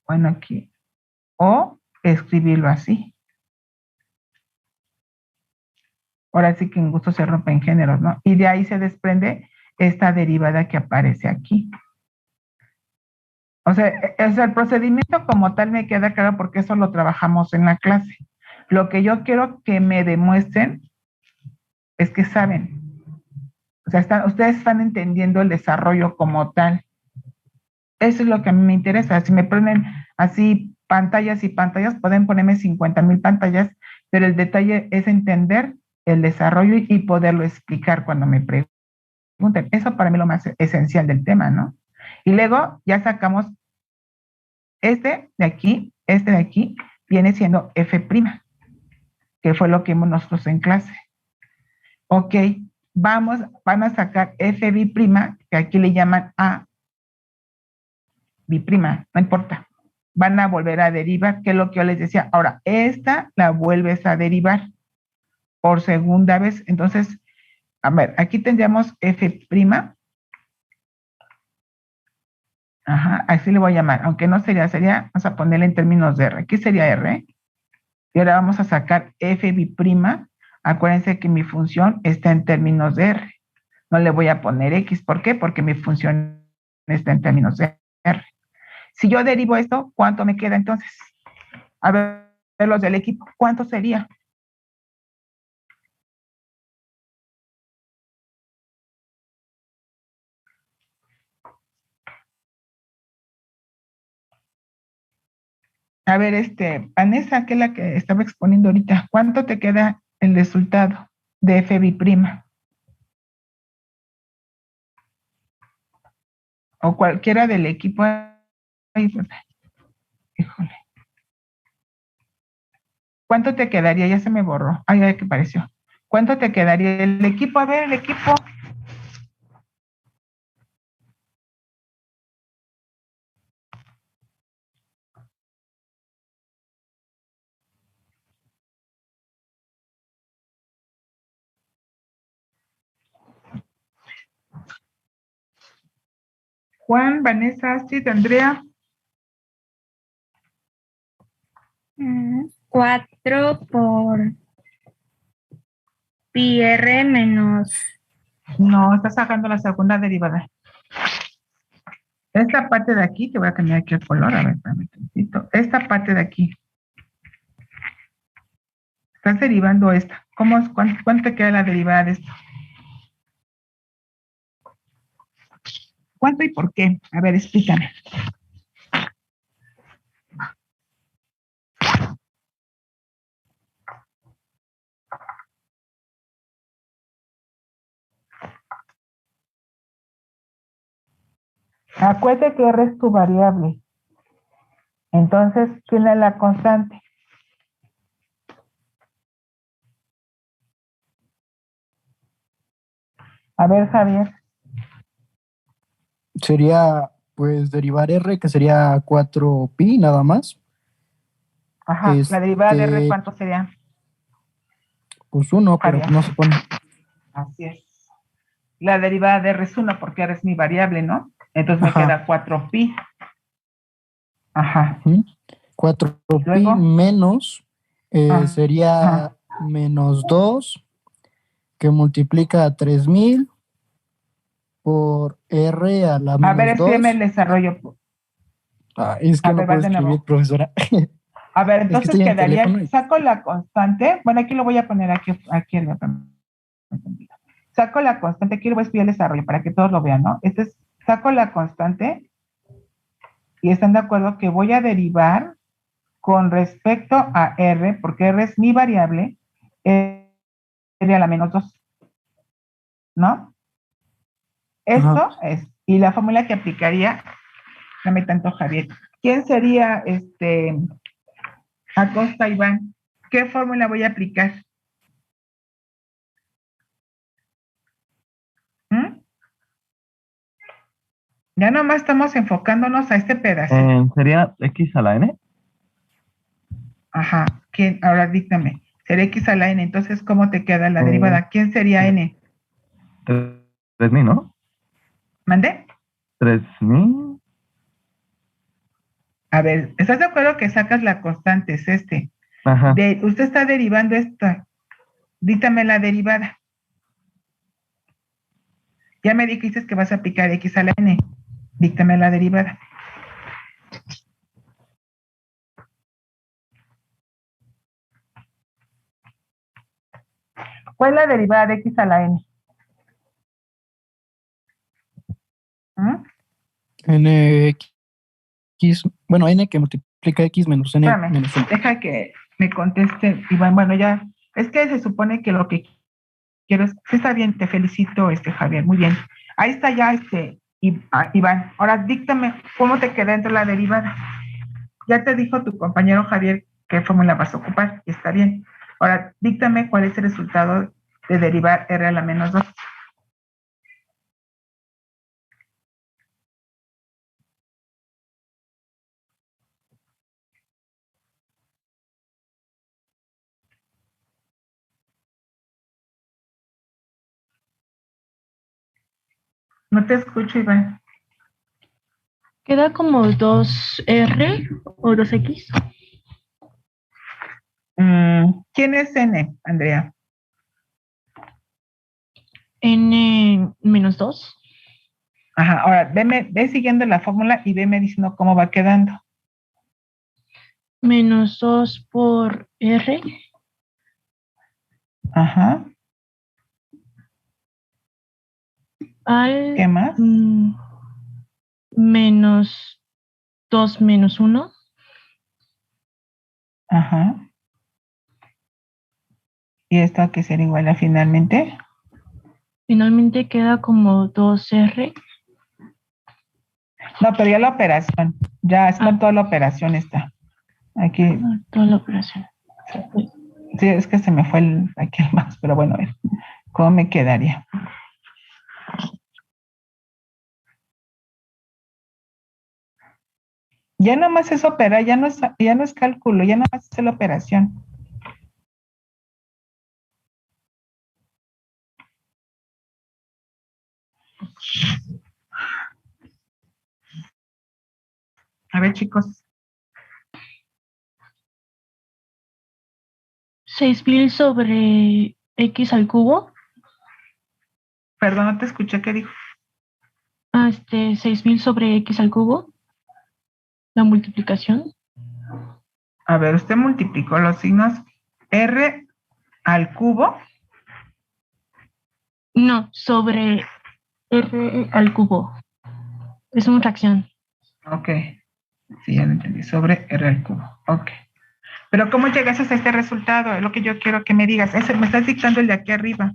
bueno, aquí, o escribirlo así. Ahora sí que en gusto se rompen géneros, ¿no? Y de ahí se desprende esta derivada que aparece aquí. O sea, el procedimiento como tal me queda claro porque eso lo trabajamos en la clase. Lo que yo quiero que me demuestren es que saben. O sea, ustedes están entendiendo el desarrollo como tal. Eso es lo que a mí me interesa. Si me ponen así pantallas y pantallas, pueden ponerme 50,000 pantallas, pero el detalle es entender el desarrollo y poderlo explicar cuando me pregunten. Eso para mí es lo más esencial del tema, ¿no? Y luego ya sacamos este de aquí, viene siendo F', que fue lo que vimos nosotros en clase. Ok, van a sacar F', que aquí le llaman A biprima, no importa. Van a volver a derivar, que es lo que yo les decía. Ahora, esta la vuelves a derivar por segunda vez. Entonces, a ver, aquí tendríamos F'. Ajá, así le voy a llamar. Aunque no sería, vamos a ponerle en términos de R. Aquí sería R. Y ahora vamos a sacar F'. Acuérdense que mi función está en términos de R. No le voy a poner X. ¿Por qué? Porque mi función está en términos de R. Si yo derivo esto, ¿cuánto me queda entonces? A ver, los del equipo, ¿cuánto sería? A ver, Vanessa, que es la que estaba exponiendo ahorita, ¿cuánto te queda el resultado de F'? O cualquiera del equipo Ay, híjole. ¿Cuánto te quedaría? Ya se me borró. Ay, ay, ¿qué pareció? ¿Cuánto te quedaría el equipo? A ver, el equipo. Juan, Vanessa, Astrid, Andrea. 4 por pi r menos... No, estás sacando la segunda derivada. Esta parte de aquí, te voy a cambiar aquí el color, a ver, espérame tantito. Esta parte de aquí. Estás derivando esta. ¿Cuánto te queda la derivada de esto? ¿Cuánto y por qué? A ver, explícame. Acuérdate que R es tu variable. Entonces, ¿quién es la constante? A ver, Javier. Sería, pues, derivar R, que sería 4pi nada más. Ajá, la derivada de R, ¿cuánto sería? Pues 1, pero Javier. no se pone. Así es. La derivada de R es 1 porque R es mi variable, ¿no? Entonces me queda 4pi. Ajá. 4pi Luego, menos sería menos 2, que multiplica a 3000 por R a la menos 2. A ver, escríbeme el desarrollo. Es que no puedo escribir, profesora. A ver, entonces es que quedaría, saco la constante. Bueno, aquí lo voy a poner aquí en la. Saco la constante, aquí lo voy a escribir el desarrollo para que todos lo vean, ¿no? Saco la constante y están de acuerdo que voy a derivar con respecto a R, porque R es mi variable, sería la menos 2, ¿no? Esto es, y la fórmula que aplicaría, dame tanto Javier, ¿quién sería Acosta Iván? ¿Qué fórmula voy a aplicar? Ya nomás estamos enfocándonos a este pedacito. ¿Sería x a la n? Ajá, ¿quién? Ahora díctame. Sería x a la n, entonces, ¿cómo te queda la derivada? ¿Quién sería n? 3000, ¿no? ¿Mandé? 3000. A ver, ¿estás de acuerdo que sacas la constante? Es Ajá. Usted está derivando esta. Díctame la derivada. Ya me dijiste que vas a aplicar x a la n. Díctame la derivada. ¿Cuál es la derivada de x a la n? Nx, bueno, n que multiplica x menos n. Espérame, menos 1. deja que me conteste, Iván. Bueno, ya, es que se supone que lo que quiero es, sí, está bien, te felicito, Javier, muy bien. Ahí está ya, Iván. Ahora díctame cómo te queda entre la derivada. Ya te dijo tu compañero Javier qué fórmula vas a ocupar, y está bien. Ahora díctame cuál es el resultado de derivar R a la menos 2. No te escucho, Iván. Queda como 2R o 2X. ¿Quién es N, Andrea? N menos 2. Ajá, ahora ve siguiendo la fórmula y veme diciendo cómo va quedando. Menos 2 por R. Ajá. ¿Qué más? Menos 2 menos 1. Ajá. ¿Y esto a qué será igual a finalmente? Finalmente queda como 2R. No, pero ya la operación. Ya está toda la operación está. Aquí. Toda la operación. Sí, es que se me fue aquí el más, pero bueno, a ver, ¿cómo me quedaría? Ya nomás es operar, ya no es cálculo, ya nomás es la operación. A ver, chicos. 6.000 sobre x al cubo. Perdón, no te escuché, ¿qué dijo? 6.000 sobre x al cubo. La multiplicación. A ver, usted multiplicó los signos R al cubo. No, sobre r al cubo. Es una fracción. Ok. Sí, ya lo entendí. Sobre R al cubo. Ok. Pero ¿cómo llegas a este resultado? Es lo que yo quiero que me digas. Me estás dictando el de aquí arriba.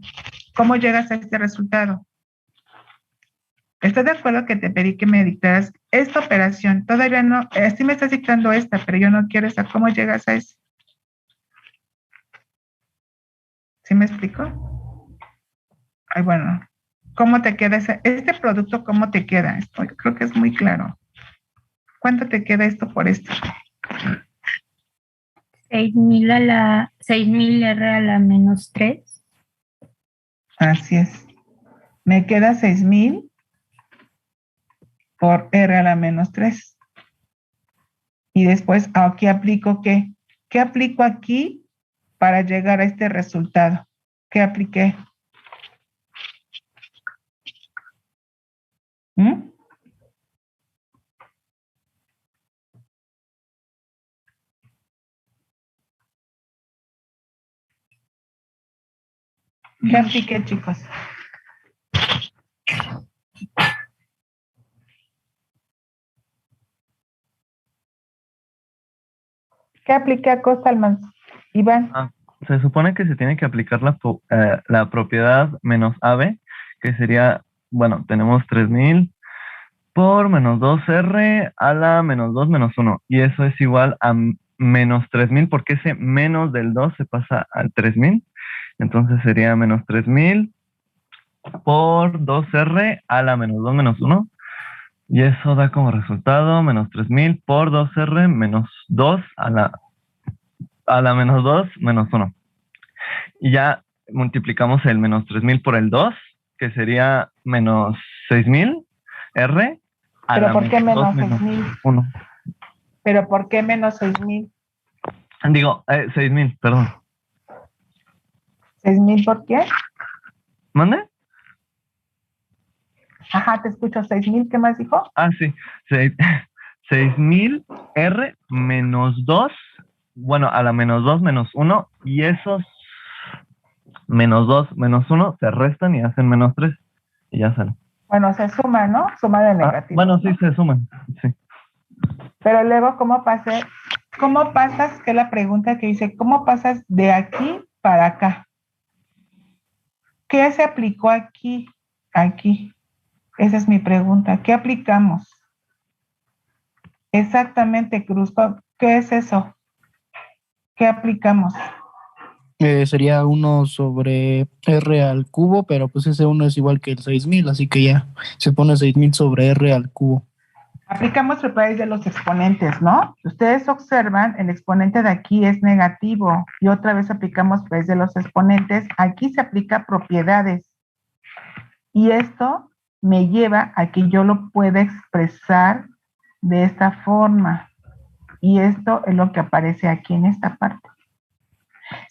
¿Cómo llegas a este resultado? ¿Estás de acuerdo que te pedí que me dictaras esta operación? Todavía no, sí me estás dictando esta, pero yo no quiero esta. ¿Cómo llegas a eso? ¿Sí me explico? Ay, bueno. ¿Cómo te queda este producto? ¿Cómo te queda? Esto creo que es muy claro. ¿Cuánto te queda esto por esto? 6.000 R a la menos 3. Así es. Me queda 6.000 por R a la menos 3. Y después aquí aplico ¿qué? ¿Qué aplico aquí para llegar a este resultado? ¿Qué apliqué? ¿Mm? ¿Qué apliqué, chicos? ¿Qué apliqué a Costalmans? Iván. Se supone que se tiene que aplicar la propiedad menos AB, que sería, bueno, tenemos 3.000 por menos 2R a la menos 2 menos 1. Y eso es igual a menos 3.000 porque ese menos del 2 se pasa al 3.000. Entonces sería menos 3.000 por 2R a la menos 2 menos 1. Y eso da como resultado menos 3.000 por 2R menos 2 a la menos 2 menos 1. Y ya multiplicamos el menos 3.000 por el 2, que sería menos 6.000 R a ¿Pero la por qué menos 2 menos menos 6.000? 1. ¿Pero por qué menos 6.000? Digo, 6.000, perdón. ¿6.000 por qué? ¿Mande? Ajá, te escucho. ¿6.000? ¿Qué más dijo? Sí. 6.000 R menos 2, bueno, a la menos 2 menos 1, y esos menos 2 menos 1 se restan y hacen menos 3, y ya sale. Bueno, se suma, ¿no? Suma de negativos. Bueno, sí, ¿no? se suman, sí. Pero luego, ¿cómo pasas? Que es la pregunta que dice, ¿cómo pasas de aquí para acá? ¿Qué se aplicó aquí? Aquí. Esa es mi pregunta. ¿Qué aplicamos? Exactamente, Cruz. ¿Qué es eso? ¿Qué aplicamos? Sería 1 sobre R al cubo, pero pues ese 1 es igual que el 6.000, así que ya se pone 6.000 sobre R al cubo. Aplicamos propiedades de los exponentes, ¿no? Si ustedes observan, el exponente de aquí es negativo y otra vez aplicamos propiedades de los exponentes. Aquí se aplica propiedades y esto me lleva a que yo lo pueda expresar de esta forma y esto es lo que aparece aquí en esta parte.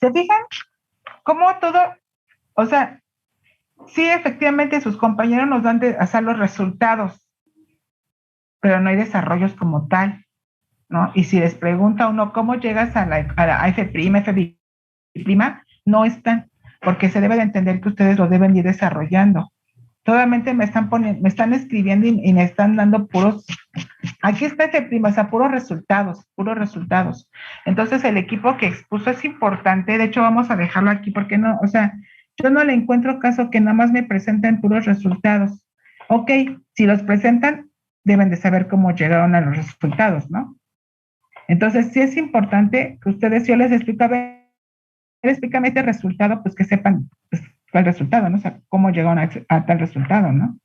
¿Se fijan? Cómo todo, o sea, sí, efectivamente sus compañeros nos dan de hacer los resultados, pero no hay desarrollos como tal, ¿no? Y si les pregunta uno cómo llegas a la F', F', no están, porque se debe de entender que ustedes lo deben ir desarrollando. Totalmente me están escribiendo y me están dando puros, aquí está F', o sea, puros resultados. Entonces el equipo que expuso es importante, de hecho vamos a dejarlo aquí porque no, o sea, yo no le encuentro caso que nada más me presenten puros resultados. Ok, si los presentan, deben de saber cómo llegaron a los resultados, ¿no? Entonces, sí es importante que ustedes, yo les explico, a ver, explícame este resultado, pues que sepan pues, cuál resultado, ¿no? O sea, cómo llegaron a tal resultado, ¿no?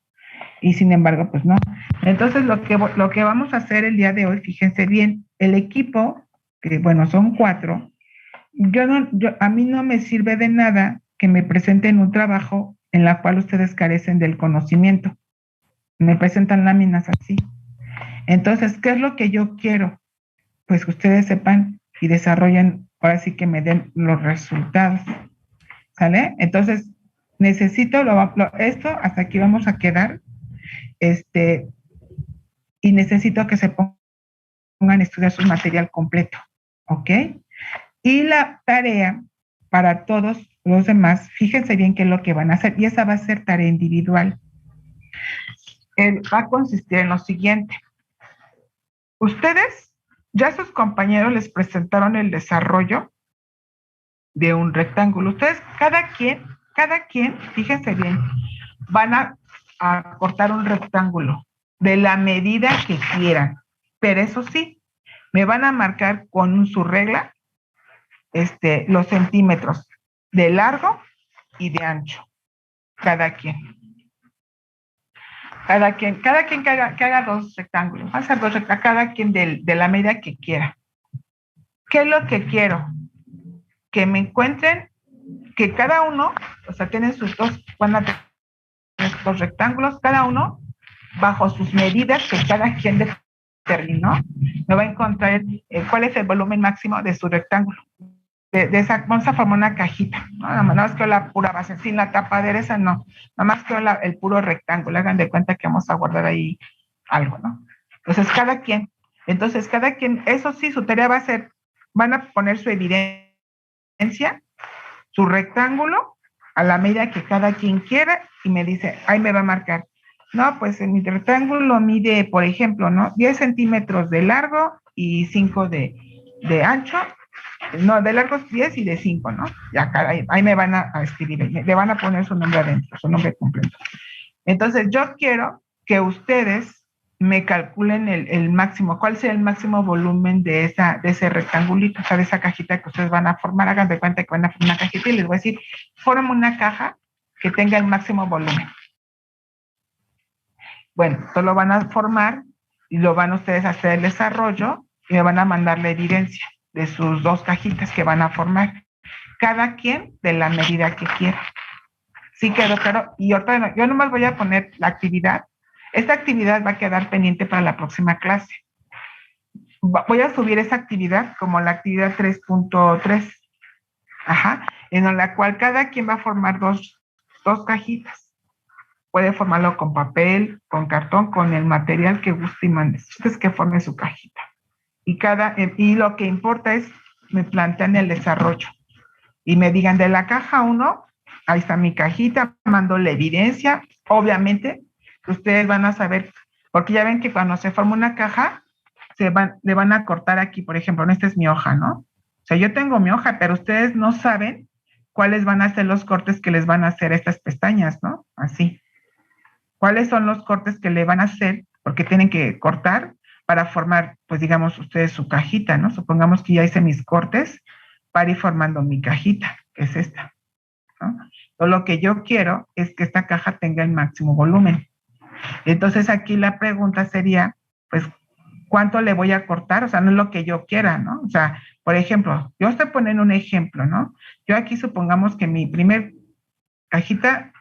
Y sin embargo, pues no. Entonces, lo que vamos a hacer el día de hoy, fíjense bien, el equipo, que bueno, son 4, a mí no me sirve de nada que me presenten un trabajo en la cual ustedes carecen del conocimiento. Me presentan láminas así. Entonces, ¿qué es lo que yo quiero? Pues que ustedes sepan y desarrollen, ahora sí que me den los resultados. ¿Sale? Entonces, necesito esto, hasta aquí vamos a quedar, y necesito que se pongan a estudiar su material completo, ¿ok? Y la tarea para todos los demás, fíjense bien qué es lo que van a hacer, y esa va a ser tarea individual. Va a consistir en lo siguiente. Ustedes, ya sus compañeros les presentaron el desarrollo de un rectángulo. Ustedes, cada quien, fíjense bien, van a cortar un rectángulo de la medida que quieran. Pero eso sí, me van a marcar con su regla los centímetros de largo y de ancho. Cada quien que haga 2 rectángulos. Va a hacer 2 rectángulos, cada quien de la medida que quiera. ¿Qué es lo que quiero? Que me encuentren, que cada uno, o sea, tienen van a tener 2 rectángulos, cada uno bajo sus medidas que cada quien determinó, me va a encontrar cuál es el volumen máximo de su rectángulo. Vamos a formar una cajita, ¿no? Nada más que la pura base, sin la tapadera esa no, nada más que el puro rectángulo, hagan de cuenta que vamos a guardar ahí algo, ¿no? Entonces, cada quien, eso sí, su tarea va a ser, van a poner su evidencia, su rectángulo, a la medida que cada quien quiera, y me dice, ahí me va a marcar, no, pues en mi rectángulo mide, por ejemplo, ¿no? 10 centímetros de largo y 5 de ancho. No, de largo 10 y de 5, ¿no? Ya, ahí me van a escribir, le van a poner su nombre adentro, su nombre completo. Entonces, yo quiero que ustedes me calculen el máximo, cuál sea el máximo volumen de ese rectangulito, o sea, de esa cajita que ustedes van a formar. Hagan de cuenta que van a formar una cajita y les voy a decir, formen una caja que tenga el máximo volumen. Bueno, esto lo van a formar y lo van ustedes a hacer el desarrollo y me van a mandar la evidencia de sus 2 cajitas que van a formar, cada quien de la medida que quiera. ¿Sí quedó claro? Y ahorita yo nomás voy a poner la actividad. Esta actividad va a quedar pendiente para la próxima clase. Voy a subir esa actividad como la actividad 3.3, en la cual cada quien va a formar dos cajitas. Puede formarlo con papel, con cartón, con el material que guste y mande. Ustedes que formen su cajita. Y lo que importa es, me plantean el desarrollo y me digan de la caja 1, ahí está mi cajita, mando la evidencia. Obviamente, ustedes van a saber, porque ya ven que cuando se forma una caja, le van a cortar aquí, por ejemplo, esta es mi hoja, ¿no? O sea, yo tengo mi hoja, pero ustedes no saben cuáles van a ser los cortes que les van a hacer a estas pestañas, ¿no? Así. ¿Cuáles son los cortes que le van a hacer? Porque tienen que cortar para formar, pues digamos, ustedes su cajita, ¿no? Supongamos que ya hice mis cortes para ir formando mi cajita, que es esta, ¿no? Todo lo que yo quiero es que esta caja tenga el máximo volumen. Entonces aquí la pregunta sería, pues, ¿cuánto le voy a cortar? O sea, no es lo que yo quiera, ¿no? O sea, por ejemplo, yo estoy poniendo un ejemplo, ¿no? Yo aquí supongamos que mi primer cajita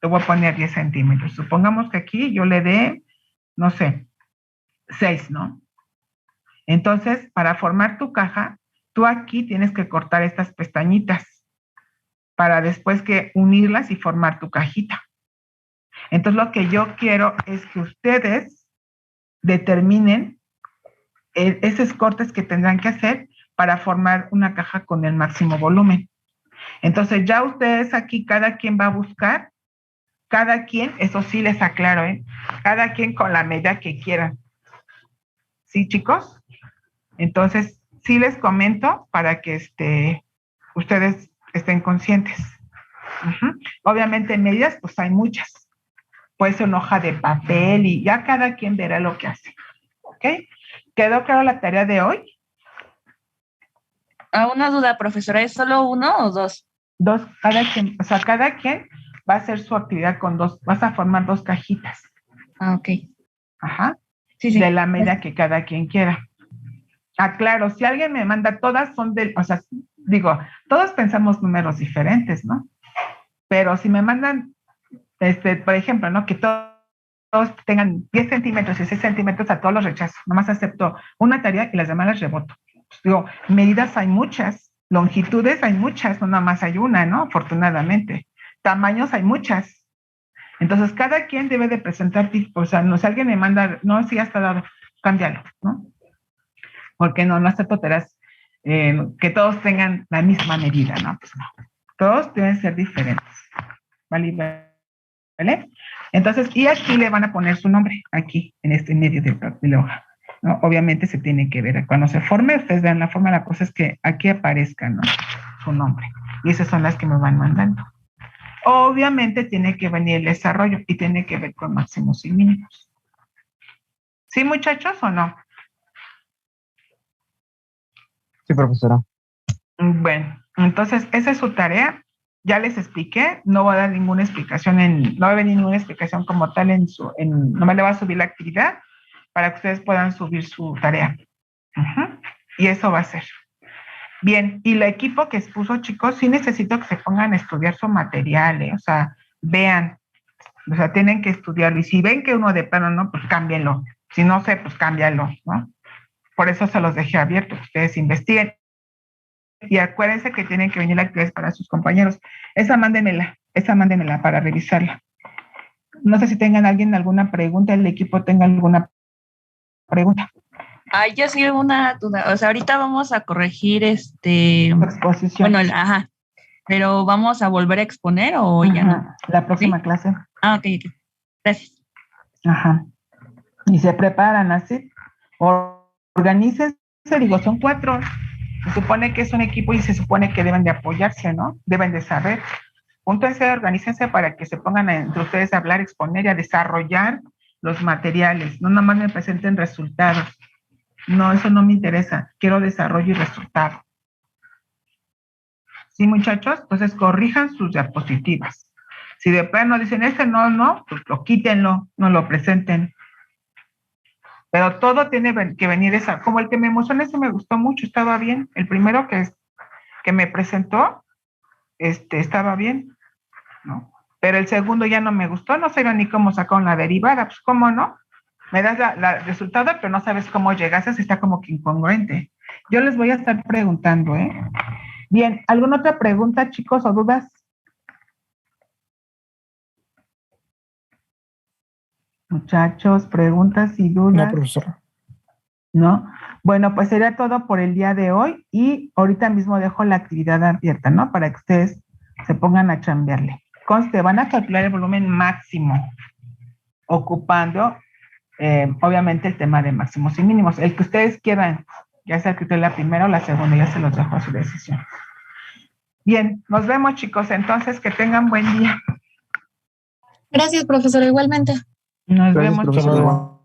le voy a poner 10 centímetros. Supongamos que aquí yo le dé, no sé, 6, ¿no? Entonces, para formar tu caja, tú aquí tienes que cortar estas pestañitas para después que unirlas y formar tu cajita. Entonces, lo que yo quiero es que ustedes determinen esos cortes que tendrán que hacer para formar una caja con el máximo volumen. Entonces, ya ustedes aquí, cada quien va a buscar, cada quien, eso sí les aclaro, cada quien con la medida que quieran. ¿Sí, chicos? Entonces, sí les comento para que ustedes estén conscientes. Obviamente, medidas, pues hay muchas, puede ser una hoja de papel y ya cada quien verá lo que hace. ¿Ok? ¿Quedó claro la tarea de hoy? Una duda, profesora, ¿es solo uno o dos? Dos, cada quien, o sea, cada quien va a hacer su actividad con dos, vas a formar dos cajitas. Ok. Ajá. Sí. De la medida que cada quien quiera. Claro, si alguien me manda, todas son o sea, digo, todos pensamos números diferentes, ¿no? Pero si me mandan, por ejemplo, ¿no? Que todos tengan 10 centímetros y 6 centímetros, a todos los rechazo. Nomás acepto una tarea y las demás las reboto. Pues digo, medidas hay muchas, longitudes hay muchas, no nada más hay una, ¿no? Afortunadamente. Tamaños hay muchas. Entonces, cada quien debe de presentar, o sea, no, si alguien me manda, no, si ya está dado, cámbialo, ¿no? Porque no acepto tareas que todos tengan la misma medida, ¿no? Pues no. Todos deben ser diferentes. ¿Vale? Entonces, y aquí le van a poner su nombre, aquí, en este medio de la hoja, ¿no? Obviamente se tiene que ver, cuando se forme, ustedes vean la forma, la cosa es que aquí aparezca, ¿no? Su nombre. Y esas son las que me van mandando. Obviamente tiene que venir el desarrollo y tiene que ver con máximos y mínimos. ¿Sí, muchachos, o no? Sí, profesora. Bueno, entonces esa es su tarea. Ya les expliqué, no voy a dar ninguna explicación no va a haber ninguna explicación como tal no me le va a subir la actividad para que ustedes puedan subir su tarea. Y eso va a ser. Bien, y el equipo que expuso, chicos, sí necesito que se pongan a estudiar su material, o sea, vean, o sea, tienen que estudiarlo. Y si ven que uno de plano no, pues cámbienlo. Si no sé, pues cámbialo, ¿no? Por eso se los dejé abiertos, ustedes investiguen. Y acuérdense que tienen que venir la actividad para sus compañeros. Esa mándenmela para revisarla. No sé si tengan alguna pregunta, el equipo tenga alguna pregunta. Yo sí una duda. O sea, ahorita vamos a corregir exposición. Bueno, pero ¿vamos a volver a exponer o ya no? La próxima clase. Ok. Gracias. Y se preparan así. Organícense, digo, son 4. Se supone que es un equipo y se supone que deben de apoyarse, ¿no? Deben de saber. Júntense, organícense para que se pongan entre ustedes a hablar, exponer y a desarrollar los materiales. No nada más me presenten resultados. No, eso no me interesa. Quiero desarrollo y resultado. ¿Sí, muchachos? Entonces, corrijan sus diapositivas. Si de plano dicen, no, pues lo quítenlo, no lo presenten. Pero todo tiene que venir como el que me emocionó, ese me gustó mucho, estaba bien. El primero que me presentó, estaba bien, ¿no? Pero el segundo ya no me gustó, no sé ni cómo sacaron la derivada, pues cómo no. Me das el resultado, pero no sabes cómo llegaste, está como que incongruente. Yo les voy a estar preguntando, ¿eh? Bien, ¿alguna otra pregunta, chicos, o dudas? Muchachos, preguntas y dudas. No, profesor. ¿No? Bueno, pues sería todo por el día de hoy y ahorita mismo dejo la actividad abierta, ¿no? Para que ustedes se pongan a chambearle. Conste, van a calcular el volumen máximo, ocupando, obviamente, el tema de máximos y mínimos. El que ustedes quieran, ya sea que la primera o la segunda, ya se los dejo a su decisión. Bien, nos vemos, chicos. Entonces, que tengan buen día. Gracias, profesora, igualmente. Nos Gracias, vemos, profesor. chicos.